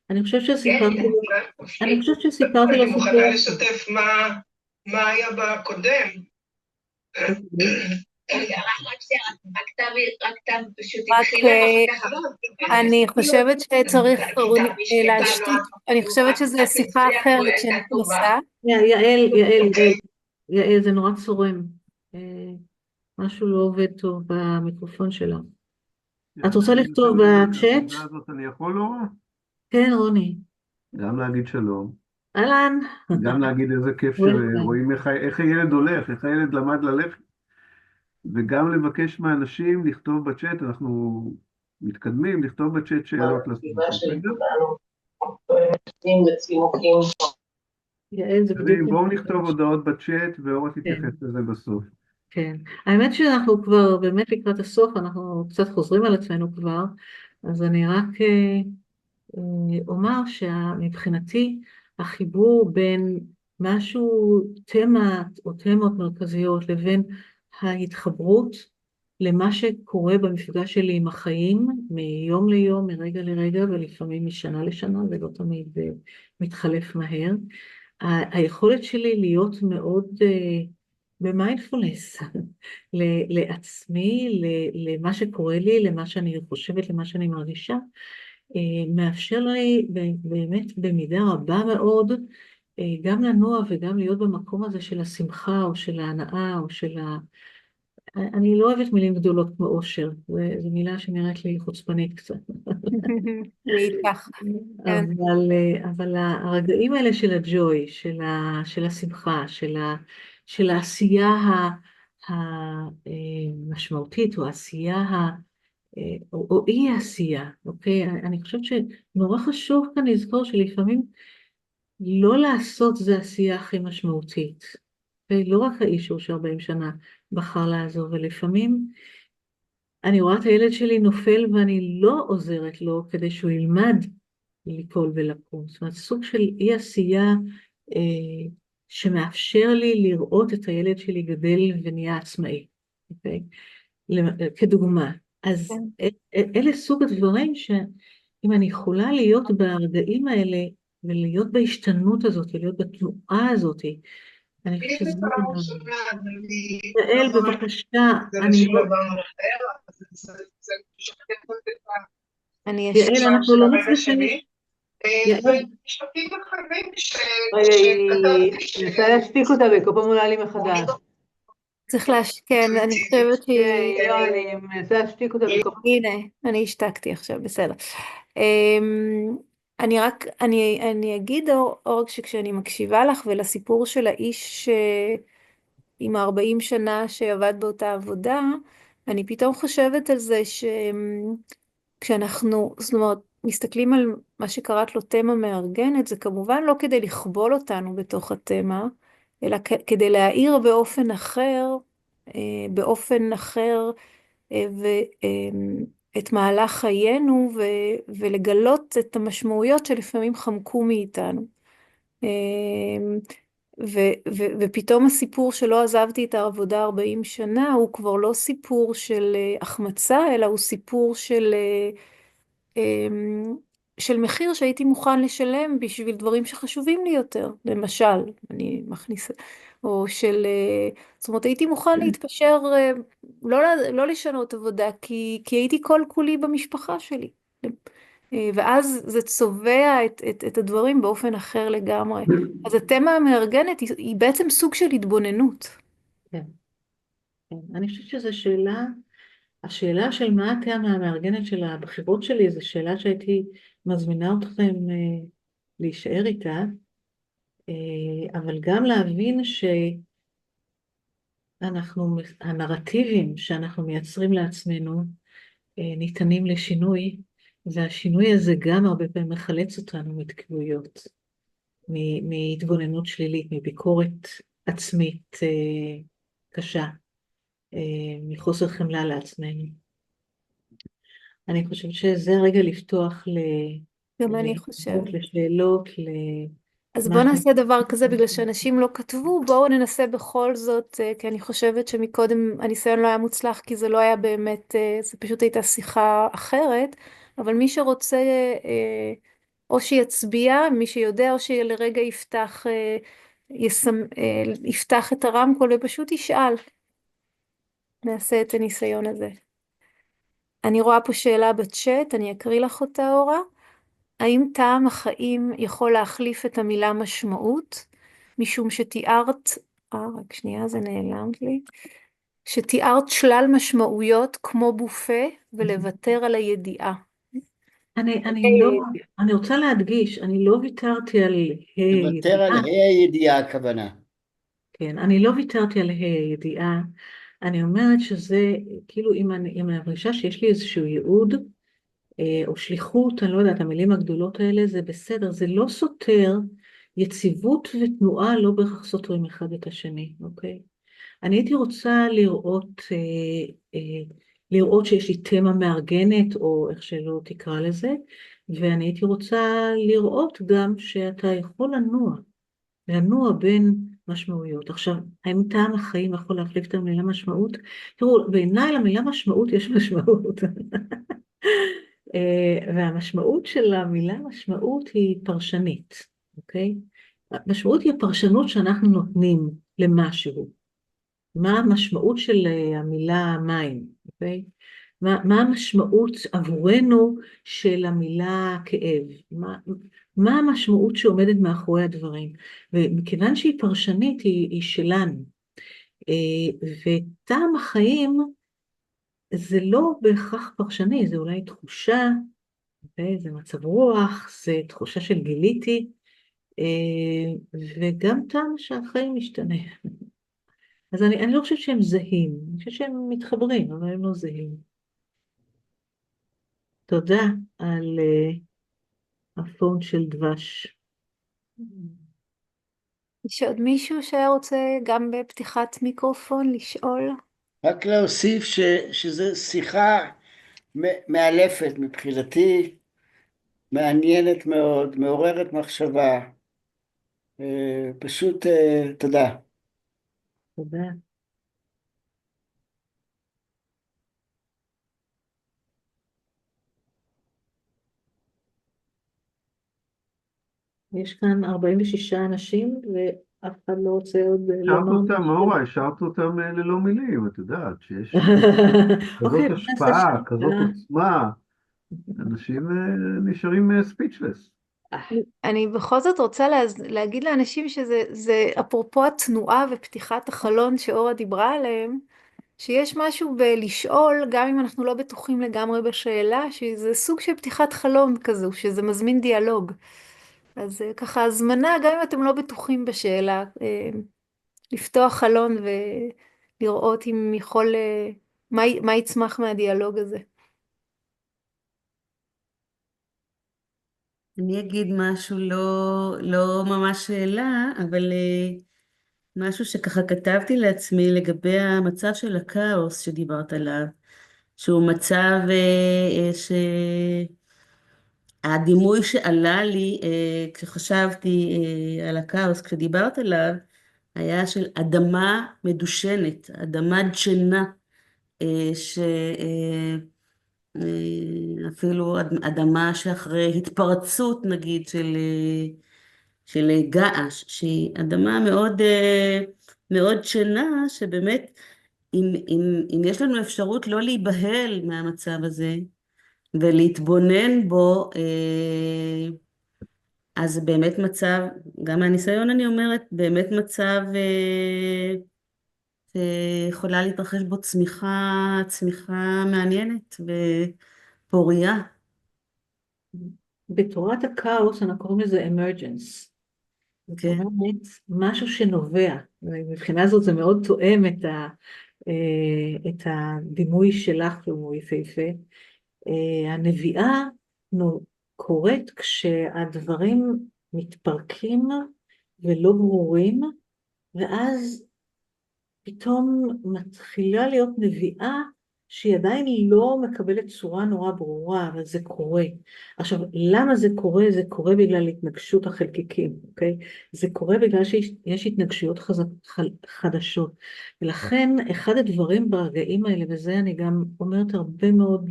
אני חושבת אני שסיפרתי לו סיפור. מוכנה לשתף מה היה בקודם. אני חושבת שצריך להשתיק, אני חושבת שזו שיחה אחרת שנכנסה. יעל, זה נורא צורם. משהו לא עובד טוב במיקרופון שלה. את רוצה לכתוב בצ'אט? אני יכול, לא? כן, רוני. גם להגיד שלום. אהלן. גם להגיד איזה כיף שרואים איך הילד הולך, איך הילד למד ללכת. וגם לבקש מאנשים לכתוב בצ'אט, אנחנו מתקדמים, לכתוב בצ'אט שאלות. בואו נכתוב הודעות בצ'אט, ואורה תתייחס לזה בסוף. כן, האמת שאנחנו כבר באמת לקראת הסוף, אנחנו קצת חוזרים על עצמנו כבר, אז אני רק אומר שמבחינתי החיבור בין משהו, תמה או תמות מרכזיות, לבין ההתחברות למה שקורה במפגש שלי עם החיים, מיום ליום, מרגע לרגע, ולפעמים משנה לשנה, זה לא תמיד מתחלף מהר. היכולת שלי להיות מאוד במיינדפולנס, לעצמי, למה שקורה לי, למה שאני חושבת, למה שאני מרגישה, מאפשר לי באמת במידה רבה מאוד, גם לנוע וגם להיות במקום הזה של השמחה, או של ההנאה, או של אני לא אוהבת מילים גדולות כמו אושר, זו מילה שנראית לי חוצפנית קצת. אבל הרגעים האלה של הג'וי, של השמחה, של העשייה המשמעותית, או העשייה, או אי העשייה, אוקיי? אני חושבת שנורא חשוב כאן לזכור שלפעמים לא לעשות זה העשייה הכי משמעותית. לא רק האיש שהוא ש40 שנה בחר לעזוב, ולפעמים אני רואה את הילד שלי נופל ואני לא עוזרת לו כדי שהוא ילמד ליפול ולקום. זאת אומרת, סוג של אי עשייה שמאפשר לי לראות את הילד שלי גדל ונהיה עצמאי, אוקיי? כדוגמה. אז כן. אלה סוג הדברים שאם אני יכולה להיות ברגעים האלה, ולהיות בהשתנות הזאת, ולהיות בתנועה הזאת, אני חושבת שזה... יעל, בבקשה, אני לא... יעל, אנחנו לא מצליחים... יעל... אני רוצה להשתיק אותה וכל פעם עולה לי מחדש. צריך כן, אני חושבת שהיא... לא, אני מנסה להשתיק אותה וכל פעם... הנה, אני השתקתי עכשיו, בסדר. אני אגיד, אורג, שכשאני מקשיבה לך ולסיפור של האיש עם 40 שנה שעבד באותה עבודה, אני פתאום חושבת על זה שכשאנחנו, זאת אומרת, מסתכלים על מה שקראת לו תמה מארגנת, זה כמובן לא כדי לכבול אותנו בתוך התמה, אלא כדי להאיר באופן אחר, ואת מהלך חיינו, ולגלות את המשמעויות שלפעמים חמקו מאיתנו. ופתאום הסיפור שלא עזבתי את העבודה 40 שנה, הוא כבר לא סיפור של החמצה, אלא הוא סיפור של מחיר שהייתי מוכן לשלם בשביל דברים שחשובים לי יותר, למשל, אני מכניסה, או זאת אומרת, הייתי מוכן להתפשר, לא לשנות עבודה, כי הייתי כל כולי במשפחה שלי. ואז זה צובע את הדברים באופן אחר לגמרי. אז התמה המארגנת היא בעצם סוג של התבוננות. כן, כן. אני חושבת שזו שאלה, השאלה של מה התמה המארגנת של הבחירות שלי, זו שאלה שהייתי מזמינה אתכם להישאר איתה, אבל גם להבין הנרטיבים שאנחנו מייצרים לעצמנו ניתנים לשינוי, והשינוי הזה גם הרבה פעמים מחלץ אותנו מתקבויות, מהתבוננות שלילית, מביקורת עצמית קשה, מחוסר חמלה לעצמנו. אני חושבת שזה הרגע לפתוח גם אני חושבת. לשאלות, אז בואו נעשה דבר כזה, בגלל שאנשים לא כתבו, בואו ננסה בכל זאת, כי אני חושבת שמקודם הניסיון לא היה מוצלח, כי זה לא היה באמת, זה פשוט הייתה שיחה אחרת, אבל מי שרוצה, או שיצביע, מי שיודע, או שלרגע יפתח את הרמקול ופשוט ישאל. נעשה את הניסיון הזה. אני רואה פה שאלה בצ'אט, אני אקריא לך אותה, אורה. האם טעם החיים יכול להחליף את המילה משמעות? משום שתיארת, רק שנייה, זה נעלם לי. שתיארת שלל משמעויות כמו בופה ולוותר על הידיעה. אני רוצה להדגיש, אני לא ויתרתי על לוותר על הידיעה הכוונה. כן, אני לא ויתרתי על הידיעה. אני אומרת שזה, כאילו, אם אני מרגישה שיש לי איזשהו ייעוד, או שליחות, אני לא יודעת, המילים הגדולות האלה, זה בסדר, זה לא סותר, יציבות ותנועה לא בהכרח סותרים אחד את השני, אוקיי? אני הייתי רוצה לראות שיש לי תמה מארגנת, או איך שלא תקרא לזה, ואני הייתי רוצה לראות גם שאתה יכול לנוע בין משמעויות. עכשיו, האם טעם החיים יכול להחליף את המילה משמעות? תראו, בעיניי למילה משמעות יש משמעות. והמשמעות של המילה משמעות היא פרשנית, אוקיי? המשמעות היא הפרשנות שאנחנו נותנים למשהו. מה המשמעות של המילה מים, אוקיי? מה המשמעות עבורנו של המילה כאב? מה המשמעות שעומדת מאחורי הדברים? ומכיוון שהיא פרשנית, היא שלנו. וטעם החיים זה לא בהכרח פרשני, זה אולי תחושה, זה מצב רוח, זה תחושה של גיליתי, וגם טעם שהחיים משתנה. אז אני לא חושבת שהם זהים, אני חושבת שהם מתחברים, אבל הם לא זהים. תודה על הפון של דבש. יש עוד מישהו שהיה רוצה גם בפתיחת מיקרופון לשאול? רק להוסיף שזו שיחה מאלפת מבחינתי, מעניינת מאוד, מעוררת מחשבה. פשוט תודה. תודה. יש כאן 46 אנשים, ואף אחד לא רוצה עוד השארת לומר אותם, משהו. מאורה, השארת אותם ללא מילים, את יודעת, שיש אוקיי, כזאת בוא נעשה השפעה, כזאת שאלה. עוצמה, אנשים נשארים ספיצ'לס. אני בכל זאת רוצה להגיד לאנשים שזה אפרופו התנועה ופתיחת החלון שאורה דיברה עליהם, שיש משהו בלשאול, גם אם אנחנו לא בטוחים לגמרי בשאלה, שזה סוג של פתיחת חלון כזו, שזה מזמין דיאלוג. אז ככה, הזמנה, גם אם אתם לא בטוחים בשאלה, לפתוח חלון ולראות אם יכול, מה יצמח מהדיאלוג הזה. אני אגיד משהו לא ממש שאלה, אבל משהו שככה כתבתי לעצמי לגבי המצב של הכאוס שדיברת עליו, שהוא מצב שהדימוי שעלה לי כשחשבתי על הכאוס, כשדיברת עליו, היה של אדמה מדושנת, אדמה דשנה, אפילו אדמה שאחרי התפרצות נגיד של געש, שהיא אדמה מאוד מאוד שנה, שבאמת אם יש לנו אפשרות לא להיבהל מהמצב הזה ולהתבונן בו, אז באמת מצב, גם מהניסיון אני אומרת, באמת מצב יכולה להתרחש בו צמיחה מעניינת ופוריה. בתורת הכאוס אנחנו קוראים לזה emergence. זאת כן. אומרת, משהו שנובע. מבחינה זאת זה מאוד תואם את הדימוי שלך, שהוא יפהפה. הנביאה קורית כשהדברים מתפרקים ולא ברורים, ואז פתאום מתחילה להיות נביאה שהיא עדיין לא מקבלת צורה נורא ברורה, אבל זה קורה. עכשיו, למה זה קורה? זה קורה בגלל התנגשות החלקיקים, אוקיי? זה קורה בגלל שיש התנגשויות חדשות. ולכן, אחד הדברים ברגעים האלה, וזה אני גם אומרת הרבה מאוד,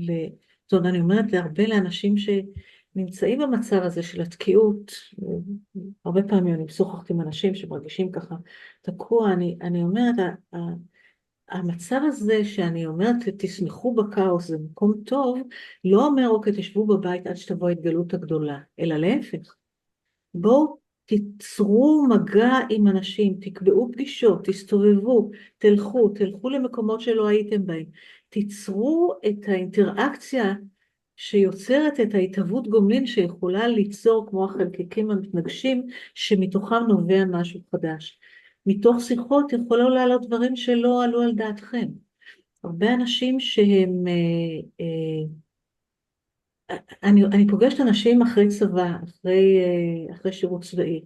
זאת אומרת, אני אומרת להרבה לאנשים שנמצאים במצב הזה של התקיעות, הרבה פעמים אני משוחחת עם אנשים שמרגישים ככה תקוע, אני אומרת, המצב הזה שאני אומרת, תשמחו בכאוס, זה מקום טוב, לא אומר, אוקיי, תשבו בבית עד שתבוא ההתגלות הגדולה, אלא להפך. בואו תיצרו מגע עם אנשים, תקבעו פגישות, תסתובבו, תלכו למקומות שלא הייתם בהם. תיצרו את האינטראקציה שיוצרת את ההתהוות גומלין שיכולה ליצור כמו החלקיקים המתנגשים, שמתוכם נובע משהו חדש. מתוך שיחות יכולו לעלות דברים שלא עלו על דעתכם. הרבה אנשים שהם, אני פוגשת אנשים אחרי צבא, אחרי שירות צבאי.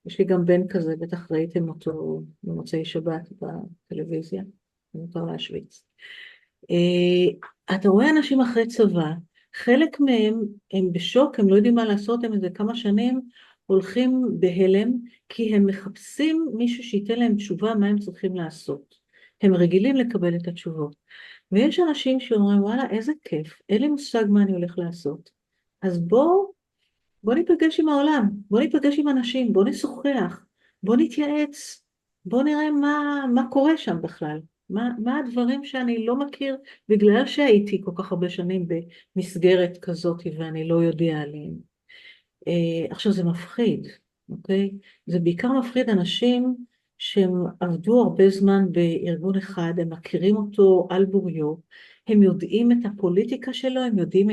יש לי גם בן כזה, בטח ראיתם אותו במוצאי שבת בטלוויזיה, מותר להשוויץ. אתה רואה אנשים אחרי צבא, חלק מהם הם בשוק, הם לא יודעים מה לעשות, הם איזה כמה שנים הולכים בהלם, כי הם מחפשים מישהו שייתן להם תשובה מה הם צריכים לעשות. הם רגילים לקבל את התשובות. ויש אנשים שאומרים, וואלה, איזה כיף, אין לי מושג מה אני הולך לעשות. אז בוא ניפגש עם העולם, בוא ניפגש עם אנשים, בוא נשוחח, בוא נתייעץ, בוא נראה מה קורה שם בכלל. מה הדברים שאני לא מכיר, בגלל שהייתי כל כך הרבה שנים במסגרת כזאת ואני לא יודע עליהם. עכשיו זה מפחיד, אוקיי? זה בעיקר מפחיד אנשים שהם עבדו הרבה זמן בארגון אחד, הם מכירים אותו על בוריו, הם יודעים את הפוליטיקה שלו, הם יודעים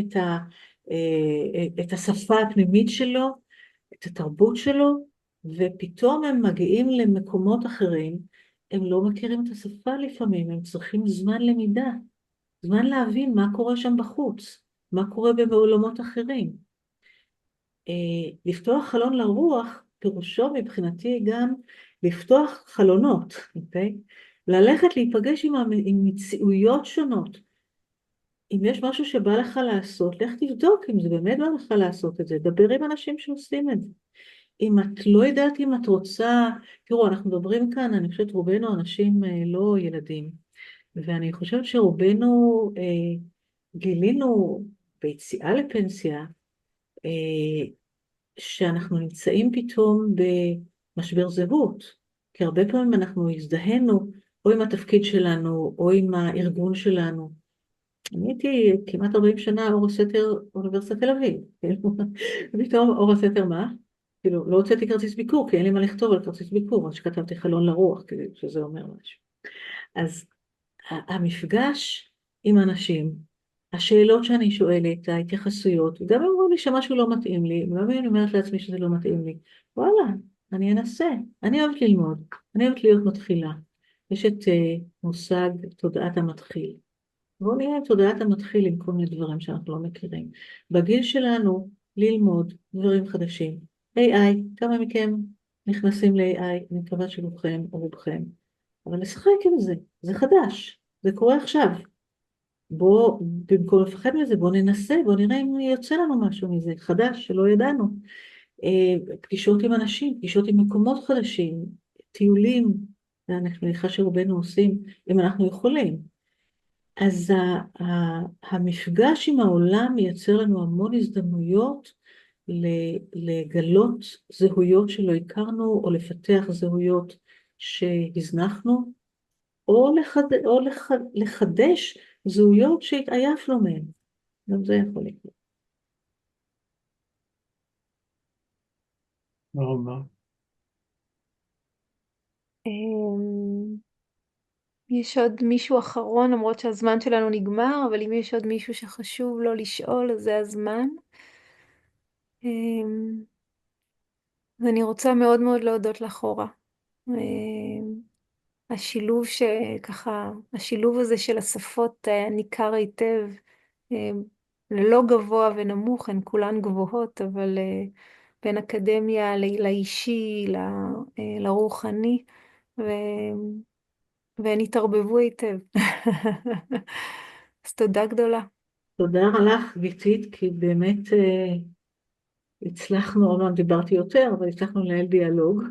את השפה הפנימית שלו, את התרבות שלו, ופתאום הם מגיעים למקומות אחרים, הם לא מכירים את השפה לפעמים, הם צריכים זמן למידה, זמן להבין מה קורה שם בחוץ, מה קורה בעולמות אחרים. לפתוח חלון לרוח, פירושו מבחינתי גם לפתוח חלונות, אוקיי? ללכת להיפגש עם מציאויות שונות. אם יש משהו שבא לך לעשות, לך תבדוק אם זה באמת בא לך לעשות את זה, דבר עם אנשים שעושים את זה. אם את לא יודעת אם את רוצה, תראו, אנחנו מדברים כאן, אני חושבת רובנו אנשים לא ילדים, ואני חושבת שרובנו גילינו ביציאה לפנסיה, שאנחנו נמצאים פתאום במשבר זהות, כי הרבה פעמים אנחנו הזדהינו או עם התפקיד שלנו או עם הארגון שלנו. אני הייתי כמעט 40 שנה אור הסתר אוניברסיטת תל אביב, ופתאום אור הסתר מה? כאילו, לא הוצאתי כרטיס ביקור, כי אין לי מה לכתוב על כרטיס ביקור, אז שכתבתי חלון לרוח, שזה אומר משהו. אז המפגש עם אנשים, השאלות שאני שואלת, ההתייחסויות, גם אם אומרים לי שמשהו לא מתאים לי, גם אם אני אומרת לעצמי שזה לא מתאים לי, וואלה, אני אנסה, אני אוהבת ללמוד, אני אוהבת להיות מתחילה. יש את מושג תודעת המתחיל. בואו נראה את תודעת המתחיל עם כל מיני דברים שאנחנו לא מכירים. בגיל שלנו, ללמוד דברים חדשים. AI, כמה מכם נכנסים ל-AI, אני מקווה שרובכם או רובכם, אבל לשחק עם זה, זה חדש, זה קורה עכשיו. בואו, במקום לפחד מזה, בואו ננסה, בואו נראה אם יוצא לנו משהו מזה, חדש, שלא ידענו. פגישות עם אנשים, פגישות עם מקומות חדשים, טיולים, אני מניחה שרובנו עושים, אם אנחנו יכולים. אז המפגש עם העולם מייצר לנו המון הזדמנויות לגלות זהויות שלא הכרנו, או לפתח זהויות שהזנחנו, או לחדש זהויות שהתעייפנו מהן. גם זה יכול לקרות. תודה. יש עוד מישהו אחרון, למרות שהזמן שלנו נגמר, אבל אם יש עוד מישהו שחשוב לו לשאול, אז זה הזמן. אז אני רוצה מאוד מאוד להודות לך, אורה. השילוב שככה, השילוב הזה של השפות היה ניכר היטב, ללא גבוה ונמוך, הן כולן גבוהות, אבל בין אקדמיה לאישי, לרוחני, והן התערבבו היטב. אז תודה גדולה. תודה לך, גיתית, כי באמת הצלחנו, אומנם דיברתי יותר, אבל הצלחנו לנהל דיאלוג,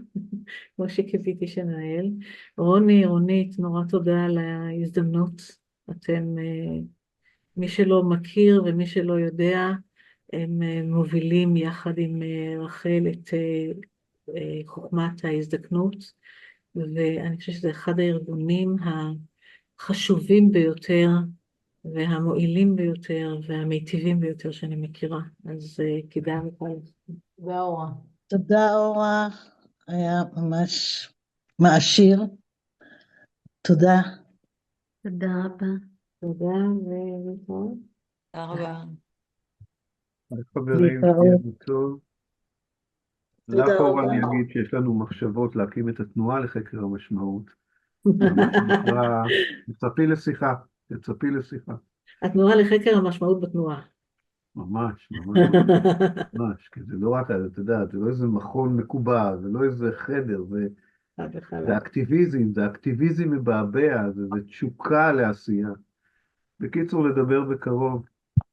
כמו שקיוויתי שנהל. רוני, רונית, נורא תודה על ההזדמנות. אתם, מי שלא מכיר ומי שלא יודע, הם מובילים יחד עם רחל את חוכמת ההזדקנות, ואני חושבת שזה אחד הארגונים החשובים ביותר, והמועילים ביותר, והמיטיבים ביותר שאני מכירה. אז כדאי לך. תודה אורה. תודה אורה, היה ממש מעשיר. תודה. תודה רבה. תודה ולהתראות. תודה רבה. חברים, להתראות. שיהיה טוב. תודה לך אורה רבה. אני אגיד שיש לנו מחשבות להקים את התנועה לחקר המשמעות. מה שנקרא, תצפי לשיחה, תצפי לשיחה. התנועה לחקר המשמעות בתנועה. ממש, ממש, ממש, כי זה לא רק, אתה יודע, זה לא איזה מכון מקובע, זה לא איזה חדר, זה אקטיביזם, זה אקטיביזם מבעבע, זה תשוקה לעשייה. בקיצור, לדבר בקרוב,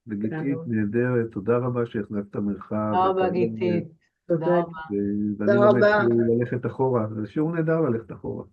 וגיתית נהדרת, תודה רבה שהחזקת מרחב. תודה רבה, גיתית. תודה רבה. ואני הולך ללכת אחורה, זה שיעור נהדר ללכת אחורה.